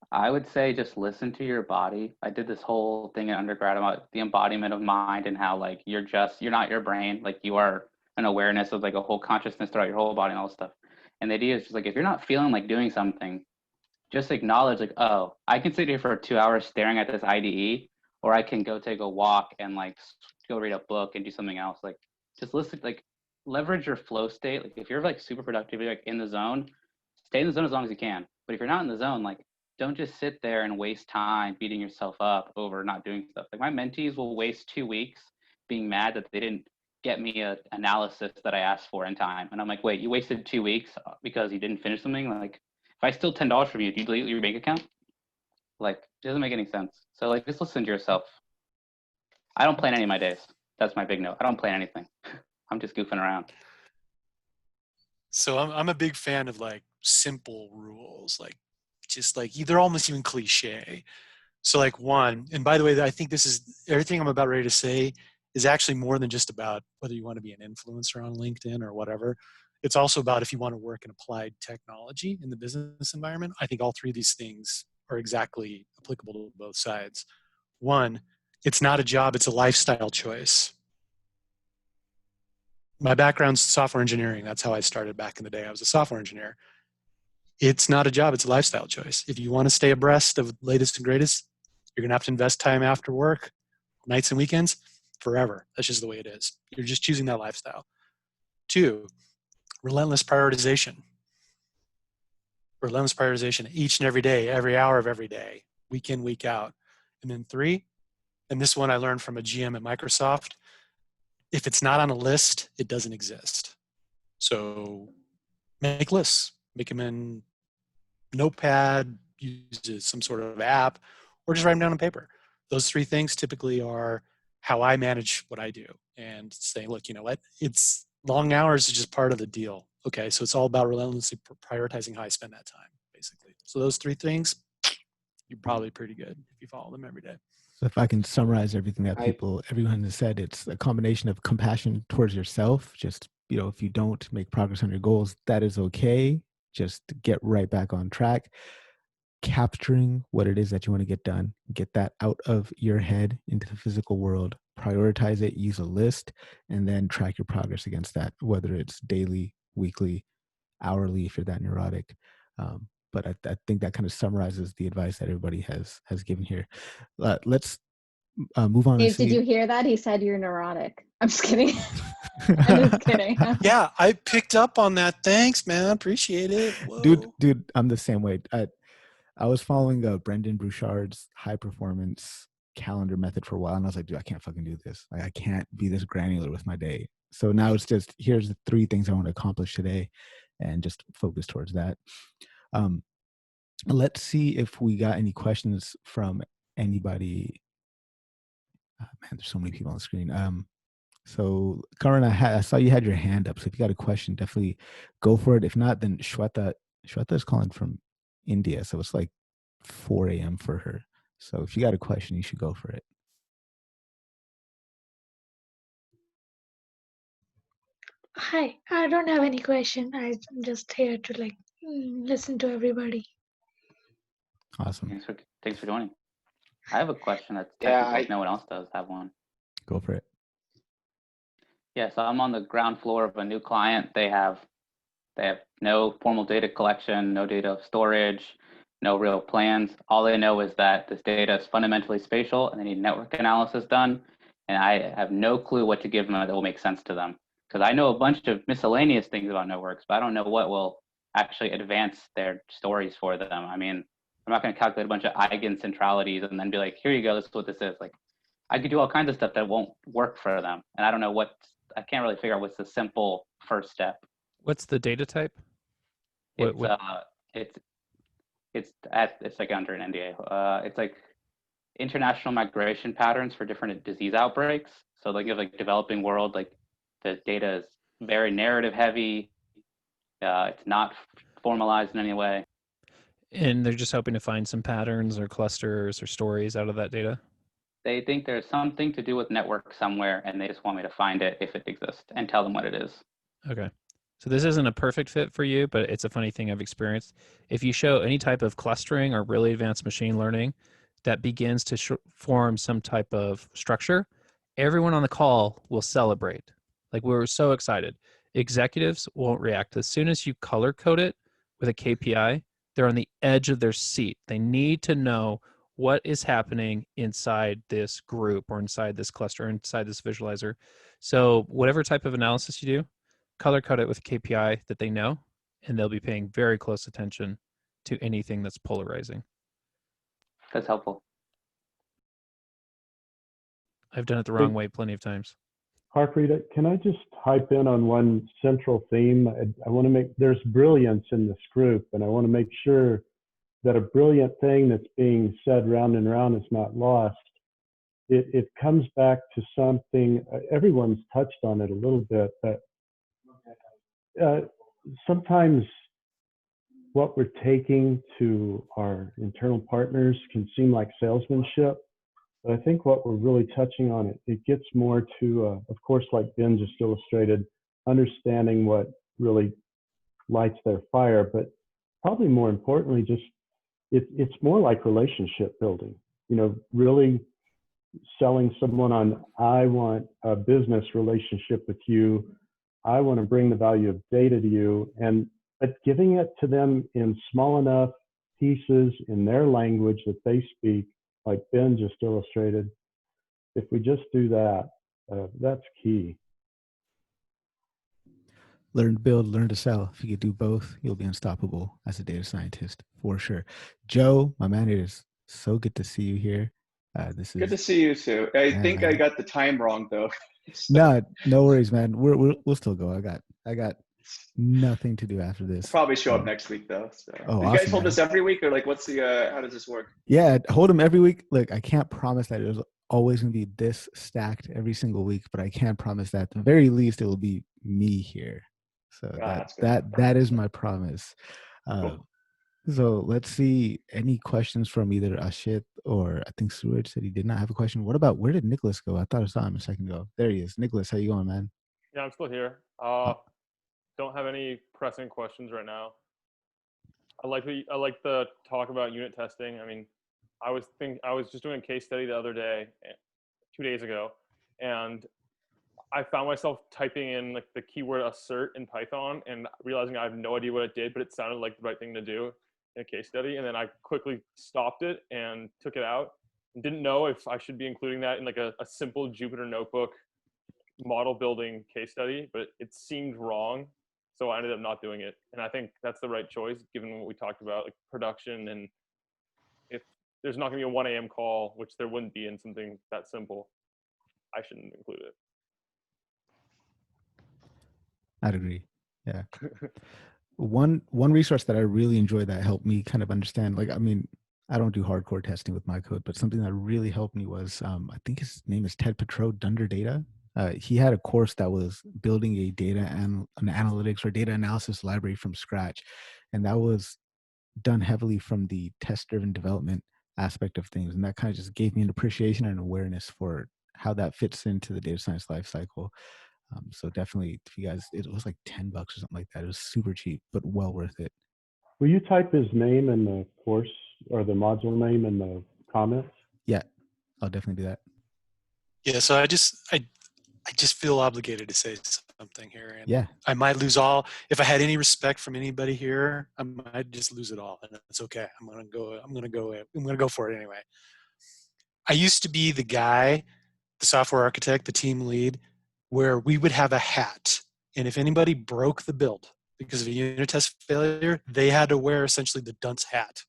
I would say just listen to your body. I did this whole thing in undergrad about the embodiment of mind, and how like you're not your brain, like you are an awareness of like a whole consciousness throughout your whole body and all this stuff. And the idea is just like, if you're not feeling like doing something, just acknowledge like, oh, I can sit here for 2 hours staring at this IDE, or I can go take a walk and like go read a book and do something else. Like just listen, like leverage your flow state. Like if you're like super productive, you're like in the zone, stay in the zone as long as you can. But if you're not in the zone, like don't just sit there and waste time beating yourself up over not doing stuff. Like my mentees will waste 2 weeks being mad that they didn't get me an analysis that I asked for in time. And I'm like, wait, you wasted 2 weeks because you didn't finish something? Like if I steal $10 from you, do you delete your bank account? Like it doesn't make any sense. So like just listen to yourself. I don't plan any of my days. That's my big note. I don't plan anything. I'm just goofing around. So I'm a big fan of like simple rules, like just like, they're almost even cliche. So like one, and by the way, I think this is, everything I'm about ready to say is actually more than just about whether you want to be an influencer on LinkedIn or whatever. It's also about if you want to work in applied technology in the business environment. I think all three of these things are exactly applicable to both sides. One, it's not a job, it's a lifestyle choice. My background's software engineering. That's how I started back in the day. I was a software engineer. It's not a job, it's a lifestyle choice. If you want to stay abreast of the latest and greatest, you're going to have to invest time after work, nights and weekends, forever. That's just the way it is. You're just choosing that lifestyle. Two, relentless prioritization. Relentless prioritization each and every day, every hour of every day, week in, week out. And then three, and this one I learned from a GM at Microsoft, if it's not on a list, it doesn't exist. So make lists, make them in Notepad, use some sort of app, or just write them down on paper. Those three things typically are how I manage what I do, and say, look, you know what? It's long hours is just part of the deal. Okay, so it's all about relentlessly prioritizing how I spend that time, basically. So those three things, you're probably pretty good if you follow them every day. So if I can summarize everything that everyone has said, it's a combination of compassion towards yourself. Just, you know, if you don't make progress on your goals, that is okay. Just get right back on track. Capturing what it is that you want to get done, get that out of your head into the physical world, prioritize it, use a list, and then track your progress against that, whether it's daily, weekly, hourly, if you're that neurotic. But I think that kind of summarizes the advice that everybody has given here. Let's move on. Dave, did you hear that? He said you're neurotic. I'm just kidding. I'm just kidding. Yeah, I picked up on that. Thanks, man. Appreciate it. Dude, I'm the same way. I was following Brendan Bouchard's high performance calendar method for a while, and I was like, dude, I can't fucking do this. Like, I can't be this granular with my day. So now it's just, here's the three things I want to accomplish today, and just focus towards that. Let's see if we got any questions from anybody. Man, there's so many people on the screen. So Karan, I saw you had your hand up. So if you got a question, definitely go for it. If not, then Shweta is calling from India. So it's like 4 a.m. for her. So if you got a question, you should go for it. Hi, I don't have any question. I'm just here to like listen to everybody. Awesome. Thanks for joining. I have a question that's technical if no one else does have one. Go for it. Yeah, so I'm on the ground floor of a new client. They have no formal data collection, no data storage, no real plans. All they know is that this data is fundamentally spatial and they need network analysis done. And I have no clue what to give them that will make sense to them. Because I know a bunch of miscellaneous things about networks, but I don't know what will actually advance their stories for them. I mean, I'm not going to calculate a bunch of eigencentralities and then be like, here you go, this is what this is. Like, I could do all kinds of stuff that won't work for them. And I don't know I can't really figure out what's the simple first step. What's the data type? It's like under an NDA. It's like international migration patterns for different disease outbreaks. So like you have like developing world, like the data is very narrative heavy. It's not formalized in any way. And they're just hoping to find some patterns or clusters or stories out of that data? They think there's something to do with network somewhere, and they just want me to find it if it exists and tell them what it is. Okay. So this isn't a perfect fit for you, but it's a funny thing I've experienced. If you show any type of clustering or really advanced machine learning that begins to form some type of structure, everyone on the call will celebrate. Like, we're so excited. Executives won't react. As soon as you color code it with a KPI, they're on the edge of their seat. They need to know what is happening inside this group or inside this cluster, or inside this visualizer. So whatever type of analysis you do, color code it with a KPI that they know, and they'll be paying very close attention to anything that's polarizing. That's helpful. I've done it the wrong way plenty of times. Harpreet, can I just hype in on one central theme? I want to make, there's brilliance in this group, and I want to make sure that a brilliant thing that's being said round and round is not lost. It comes back to something, everyone's touched on it a little bit, but sometimes what we're taking to our internal partners can seem like salesmanship, but I think what we're really touching on, it gets more to, of course, like Ben just illustrated, understanding what really lights their fire, but probably more importantly, just it's more like relationship building, really selling someone on, I want a business relationship with you. I want to bring the value of data to you, but giving it to them in small enough pieces in their language that they speak, like Ben just illustrated. If we just do that, that's key. Learn to build, learn to sell. If you could do both, you'll be unstoppable as a data scientist, for sure. Joe, my man, it is so good to see you here. This is good to see you too. I think man. I got the time wrong though. So. No worries, man. We'll still go. I got nothing to do after this. I'll probably show up next week though. So. Oh, you awesome, guys hold man. this every week, or like, what's the? How does this work? Yeah, hold them every week. Look, I can't promise that there's always gonna be this stacked every single week, but I can promise that at the very least it will be me here. So that is my promise. Cool. So let's see, any questions from either Ashit or I think Suraj said he did not have a question. What about, where did Nicholas go? I thought I saw him a second ago. There he is. Nicholas, how you going, man? Yeah, I'm still here. Don't have any pressing questions right now. I like the talk about unit testing. I mean, I was just doing a case study the other day, 2 days ago, and I found myself typing in like the keyword assert in Python and realizing I have no idea what it did, but it sounded like the right thing to do in a case study. And then I quickly stopped it and took it out and didn't know if I should be including that in like a simple Jupyter notebook model building case study, but it seemed wrong. So I ended up not doing it. And I think that's the right choice given what we talked about, like production. And if there's not gonna be a 1 a.m. call, which there wouldn't be in something that simple, I shouldn't include it. I'd agree. Yeah. One resource that I really enjoyed that helped me kind of understand, like, I mean, I don't do hardcore testing with my code, but something that really helped me was, I think his name is Ted Petro, Dunder Data. He had a course that was building a an analytics or data analysis library from scratch. And that was done heavily from the test-driven development aspect of things. And that kind of just gave me an appreciation and awareness for how that fits into the data science lifecycle. So definitely, if you guys, it was like $10 or something like that. It was super cheap, but well worth it. Will you type his name in the course or the module name in the comments? Yeah, I'll definitely do that. Yeah, so I just feel obligated to say something here, and yeah, I might lose all. If I had any respect from anybody here, I might just lose it all, and it's okay. I'm gonna go for it anyway. I used to be the guy, the software architect, the team lead, where we would have a hat, and if anybody broke the build because of a unit test failure, they had to wear essentially the dunce hat.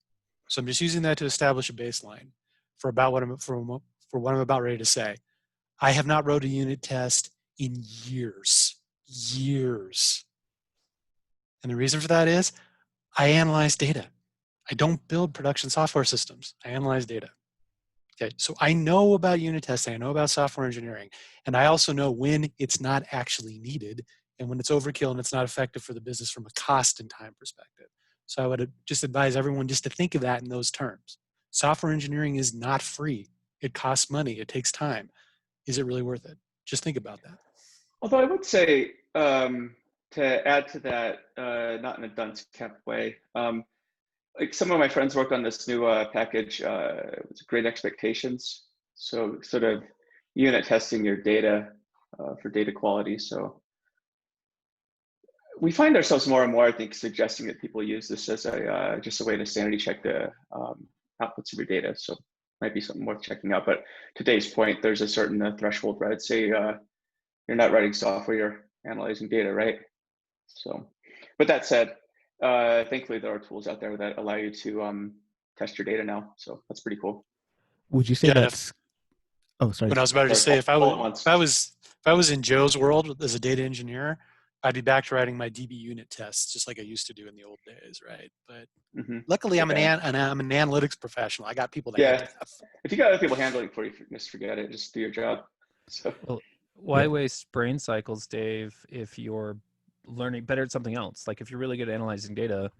So I'm just using that to establish a baseline for what I'm about ready to say. I have not wrote a unit test in years. And the reason for that is I analyze data. I don't build production software systems. I analyze data. Okay, so I know about unit testing. I know about software engineering. And I also know when it's not actually needed and when it's overkill and it's not effective for the business from a cost and time perspective. So I would just advise everyone just to think of that in those terms. Software engineering is not free. It costs money. It takes time. Is it really worth it? Just think about that. Although I would say, to add to that, not in a dunce cap way, like some of my friends worked on this new package, it was Great Expectations. So sort of unit testing your data for data quality. So we find ourselves more and more, I think, suggesting that people use this as just a way to sanity check the outputs of your data. So might be something worth checking out. But to Dave's point, there's a certain threshold, right? Say you're not writing software, you're analyzing data, right? So, but that said, thankfully there are tools out there that allow you to test your data now. So that's pretty cool. Would you say that's? Oh, sorry. When I was about to say, if I was in Joe's world as a data engineer, I'd be back to writing my DB unit tests just like I used to do in the old days, right? But luckily, I'm an analytics professional. I got people that handle that. If you got other people handling it for you, just forget it. Just do your job. So. Well, why waste brain cycles, Dave, if you're learning better at something else? Like if you're really good at analyzing data,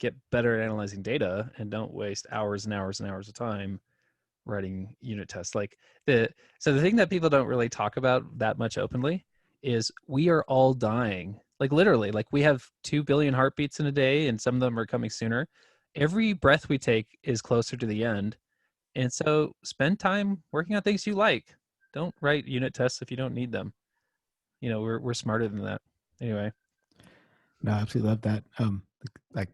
get better at analyzing data and don't waste hours and hours and hours of time writing unit tests. Like so the thing that people don't really talk about that much openly is we are all dying. Like literally, like we have 2 billion heartbeats in a day and some of them are coming sooner. Every breath we take is closer to the end. And so spend time working on things you like. Don't write unit tests if you don't need them. You know, we're smarter than that. Anyway. No, I absolutely love that. Like,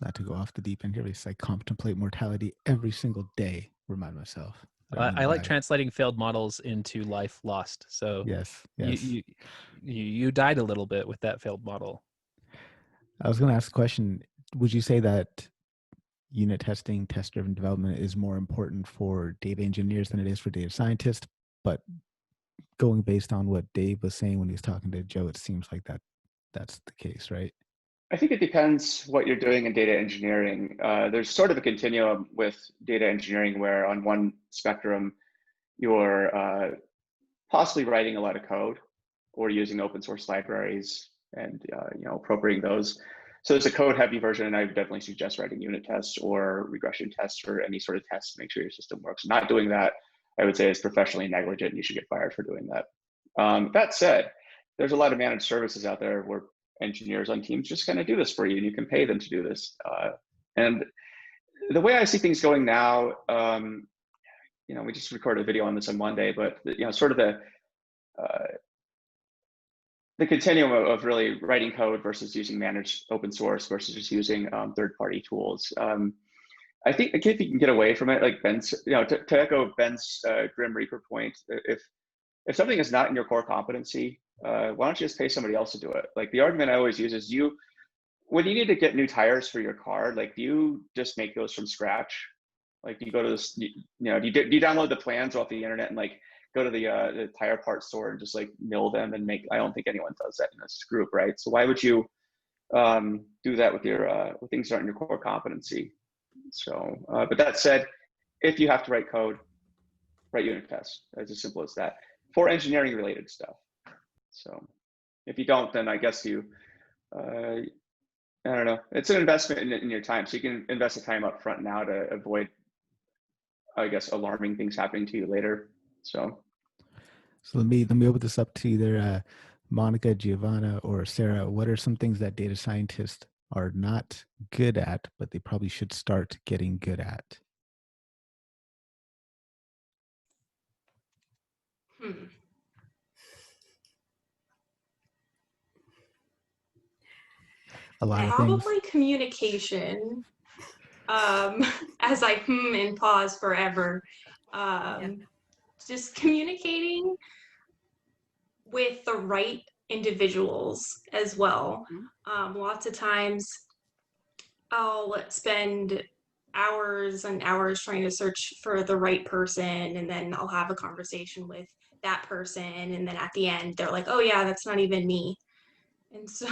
not to go off the deep end here, but it's like contemplate mortality every single day. Remind myself. I like translating failed models into life lost. So yes. You died a little bit with that failed model. I was going to ask a question. Would you say that unit testing, test-driven development is more important for data engineers than it is for data scientists? But going based on what Dave was saying when he was talking to Joe, it seems like that's the case, right? I think it depends what you're doing in data engineering. There's sort of a continuum with data engineering where on one spectrum, you're possibly writing a lot of code or using open source libraries and appropriating those. So there's a code heavy version, and I would definitely suggest writing unit tests or regression tests or any sort of tests to make sure your system works. Not doing that, I would say, is professionally negligent and you should get fired for doing that. That said, there's a lot of managed services out there where engineers on teams just kind of do this for you and you can pay them to do this. And the way I see things going now, we just recorded a video on this on Monday, but sort of the continuum of really writing code versus using managed open source versus just using third-party tools. I think if you can get away from it, like Ben's, to echo Ben's Grim Reaper point, if something is not in your core competency, why don't you just pay somebody else to do it? Like the argument I always use is when you need to get new tires for your car, like do you just make those from scratch? Like do you go to this, do you download the plans off the internet and like go to the tire parts store and just like mill them and make? I don't think anyone does that in this group, right? So why would you do that with your with things that aren't in your core competency? So, but that said, if you have to write code, write unit tests. It's as simple as that for engineering related stuff. So if you don't, then I guess I don't know. It's an investment in your time. So you can invest the time up front now to avoid, I guess, alarming things happening to you later. So let me open this up to either Monica, Giovanna, or Sarah. What are some things that data scientists are not good at, but they probably should start getting good at? A lot of things. Probably communication. As I and pause forever. Just communicating with the right individuals as well. Lots of times I'll spend hours and hours trying to search for the right person, and then I'll have a conversation with that person, and then at the end they're like, oh yeah, that's not even me. And so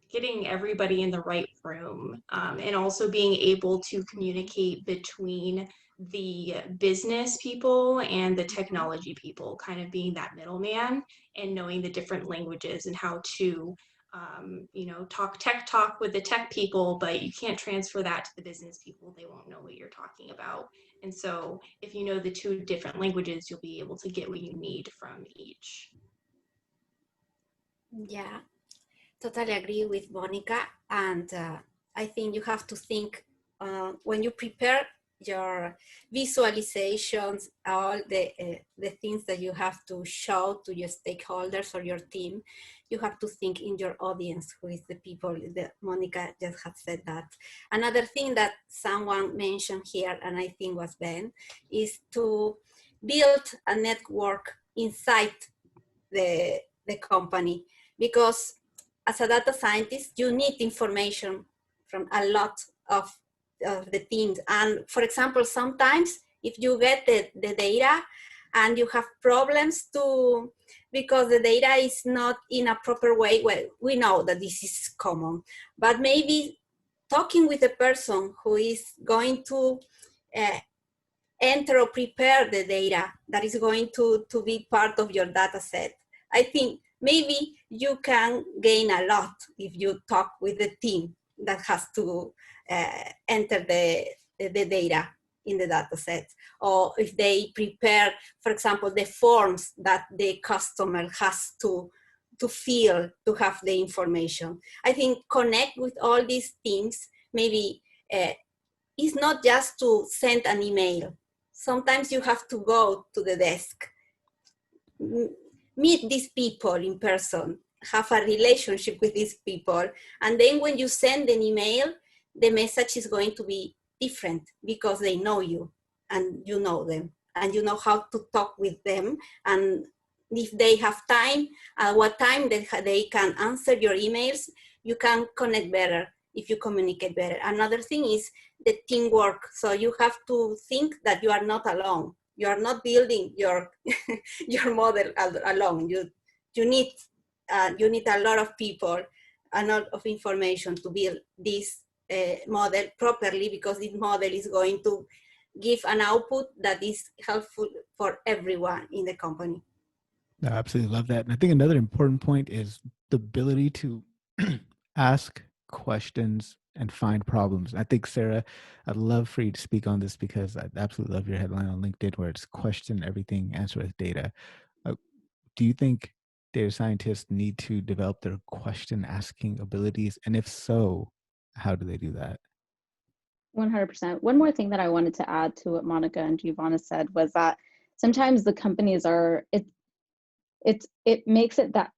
getting everybody in the right room, and also being able to communicate between the business people and the technology people, kind of being that middleman and knowing the different languages and how to talk tech talk with the tech people, but you can't transfer that to the business people. They won't know what you're talking about. And so if you know the two different languages, you'll be able to get what you need from each. Yeah, totally agree with Monica. And I think you have to think when you prepare your visualizations, all the things that you have to show to your stakeholders or your team, you have to think in your audience, who is the people that Monica just had said that. Another thing that someone mentioned here, and I think was Ben, is to build a network inside the company, because as a data scientist, you need information from a lot of the teams. And for example, sometimes if you get the data and you have problems because the data is not in a proper way, well, we know that this is common, but maybe talking with the person who is going to enter or prepare the data that is going to be part of your data set, I think maybe you can gain a lot if you talk with the team that has to enter the data in the data set, or if they prepare, for example, the forms that the customer has to fill to have the information. I think connect with all these teams. Maybe it's not just to send an email. Sometimes you have to go to the desk, meet these people in person, have a relationship with these people, and then when you send an email, the message is going to be different because they know you and you know them and you know how to talk with them, and if they have time, at what time they can answer your emails, you can connect better if you communicate better. Another thing is the teamwork. So you have to think that you are not alone. You are not building your your model alone. You need a lot of people, a lot of information to build this model properly, because this model is going to give an output that is helpful for everyone in the company. I absolutely love that. And I think another important point is the ability to ask questions and find problems. I think, Sarah, I'd love for you to speak on this, because I absolutely love your headline on LinkedIn where it's question everything, answer with data. Do you think data scientists need to develop their question asking abilities? And if so, how do they do that? 100%. One more thing that I wanted to add to what Monica and Giovanna said was that sometimes the companies are, it makes it that,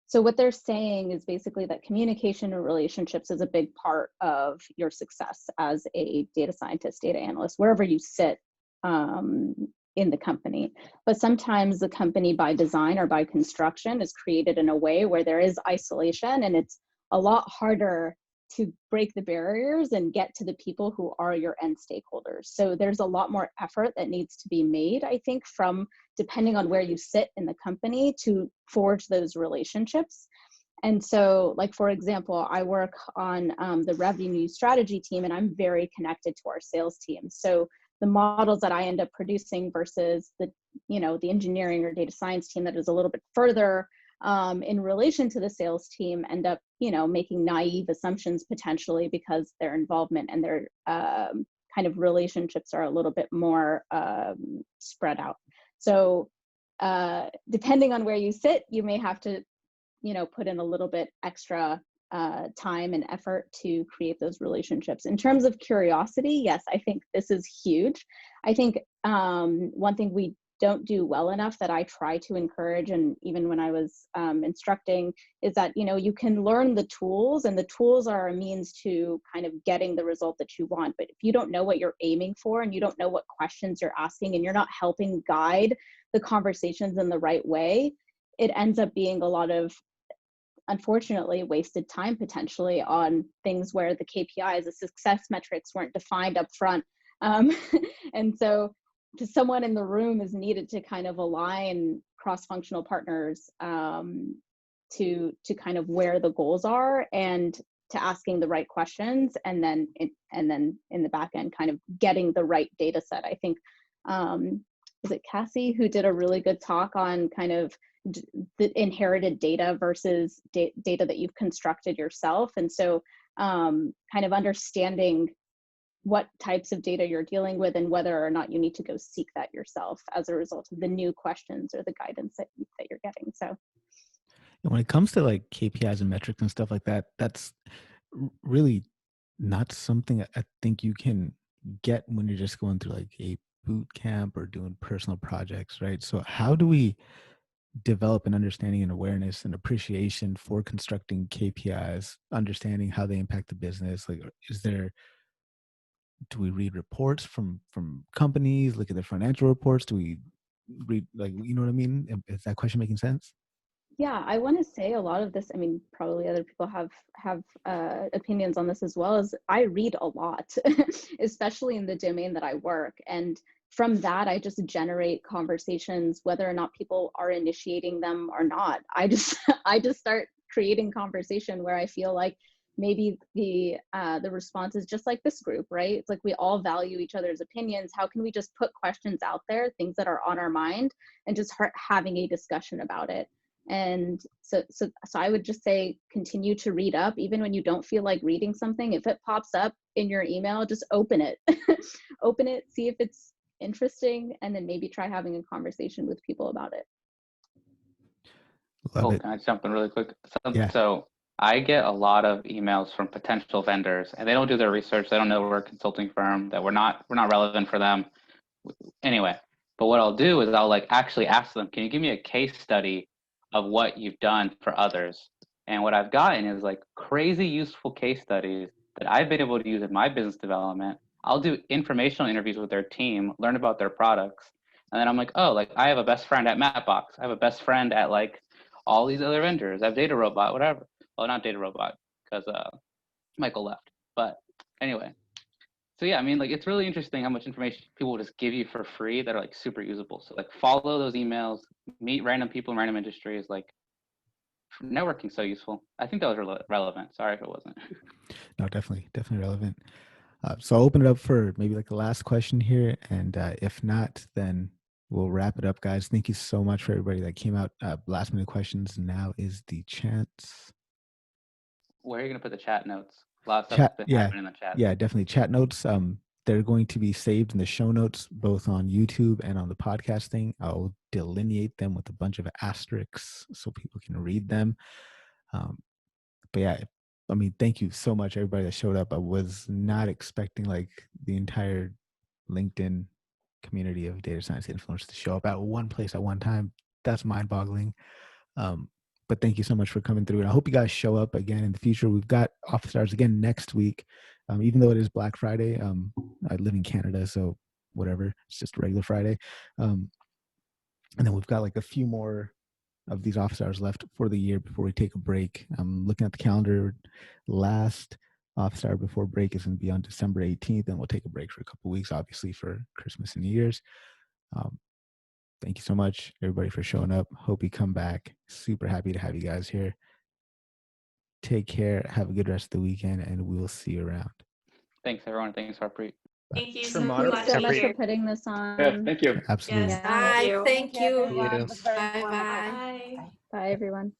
so what they're saying is basically that communication and relationships is a big part of your success as a data scientist, data analyst, wherever you sit in the company. But sometimes the company by design or by construction is created in a way where there is isolation, and it's a lot harder to break the barriers and get to the people who are your end stakeholders. So there's a lot more effort that needs to be made, I think, from depending on where you sit in the company to forge those relationships. And so, like, for example, I work on the revenue strategy team, and I'm very connected to our sales team. So the models that I end up producing versus the, the engineering or data science team that is a little bit further in relation to the sales team end up, making naive assumptions potentially, because their involvement and their kind of relationships are a little bit more spread out. So depending on where you sit, you may have to, put in a little bit extra time and effort to create those relationships. In terms of curiosity, yes, I think this is huge. I think one thing we don't do well enough that I try to encourage, and even when I was instructing, is that, you can learn the tools, and the tools are a means to kind of getting the result that you want. But if you don't know what you're aiming for, and you don't know what questions you're asking, and you're not helping guide the conversations in the right way, it ends up being a lot of, unfortunately, wasted time potentially on things where the KPIs, the success metrics, weren't defined up front. And so someone in the room is needed to kind of align cross-functional partners to kind of where the goals are, and to asking the right questions, and then in the back end kind of getting the right data set. I think was it Cassie who did a really good talk on kind of the inherited data versus data that you've constructed yourself. And so kind of understanding what types of data you're dealing with, and whether or not you need to go seek that yourself as a result of the new questions or the guidance that you're getting. So when it comes to like KPIs and metrics and stuff like that, that's really not something I think you can get when you're just going through like a boot camp or doing personal projects, right? So how do we develop an understanding and awareness and appreciation for constructing KPIs, understanding how they impact the business? Like, do we read reports from companies, look at their financial reports? Do we read, like, you know what I mean? Is that question making sense? Yeah, I want to say a lot of this, I mean, probably other people have opinions on this as well, as I read a lot, especially in the domain that I work. And from that, I just generate conversations, whether or not people are initiating them or not. I just start creating conversation where I feel like maybe the response is just like this group, right? It's like we all value each other's opinions. How can we just put questions out there, things that are on our mind, and just having a discussion about it? And so I would just say, continue to read up, even when you don't feel like reading something. If it pops up in your email, just open it. Open it, see if it's interesting, and then maybe try having a conversation with people about it. Cool. Can I jump in really quick? Yeah. So I get a lot of emails from potential vendors, and they don't do their research. They don't know we're a consulting firm, that we're not relevant for them. Anyway, but what I'll do is I'll like actually ask them, can you give me a case study of what you've done for others? And what I've gotten is like crazy useful case studies that I've been able to use in my business development. I'll do informational interviews with their team, learn about their products. And then I'm like, oh, like I have a best friend at Mapbox. I have a best friend at like all these other vendors. I have Data Robot, whatever. Well, not Data Robot because Michael left. But anyway, so yeah, I mean, like it's really interesting how much information people will just give you for free that are like super usable. So like follow those emails, meet random people in random industries. Like networking's so useful. I think that was relevant. Sorry if it wasn't. No, definitely relevant. So I'll open it up for maybe like the last question here, and if not, then we'll wrap it up, guys. Thank you so much for everybody that came out. Last minute questions. Now is the chance. Where are you gonna put the chat notes? A lot of stuff Chat, has been happening in the chat. yeah, definitely chat notes. They're going to be saved in the show notes, both on YouTube and on the podcasting. I'll delineate them with a bunch of asterisks so people can read them. But yeah, I mean, thank you so much, everybody that showed up. I was not expecting like the entire LinkedIn community of data science influencers to show up at one place at one time. That's mind-boggling. But thank you so much for coming through. And I hope you guys show up again in the future. We've got office hours again next week. Even though it is Black Friday, I live in Canada, so whatever. It's just a regular Friday. And then we've got like a few more of these office hours left for the year before we take a break. I'm looking at the calendar. Last office hour before break is going to be on December 18th, and we'll take a break for a couple of weeks, obviously, for Christmas and New Year's. Thank you so much, everybody, for showing up. Hope you come back. Super happy to have you guys here. Take care. Have a good rest of the weekend, and we will see you around. Thanks, everyone. Thanks, Harpreet. Thank you so much for putting this on. Yeah, thank you. Absolutely. Yes, Bye. Thank you. Everyone. Bye. Bye. Bye, everyone.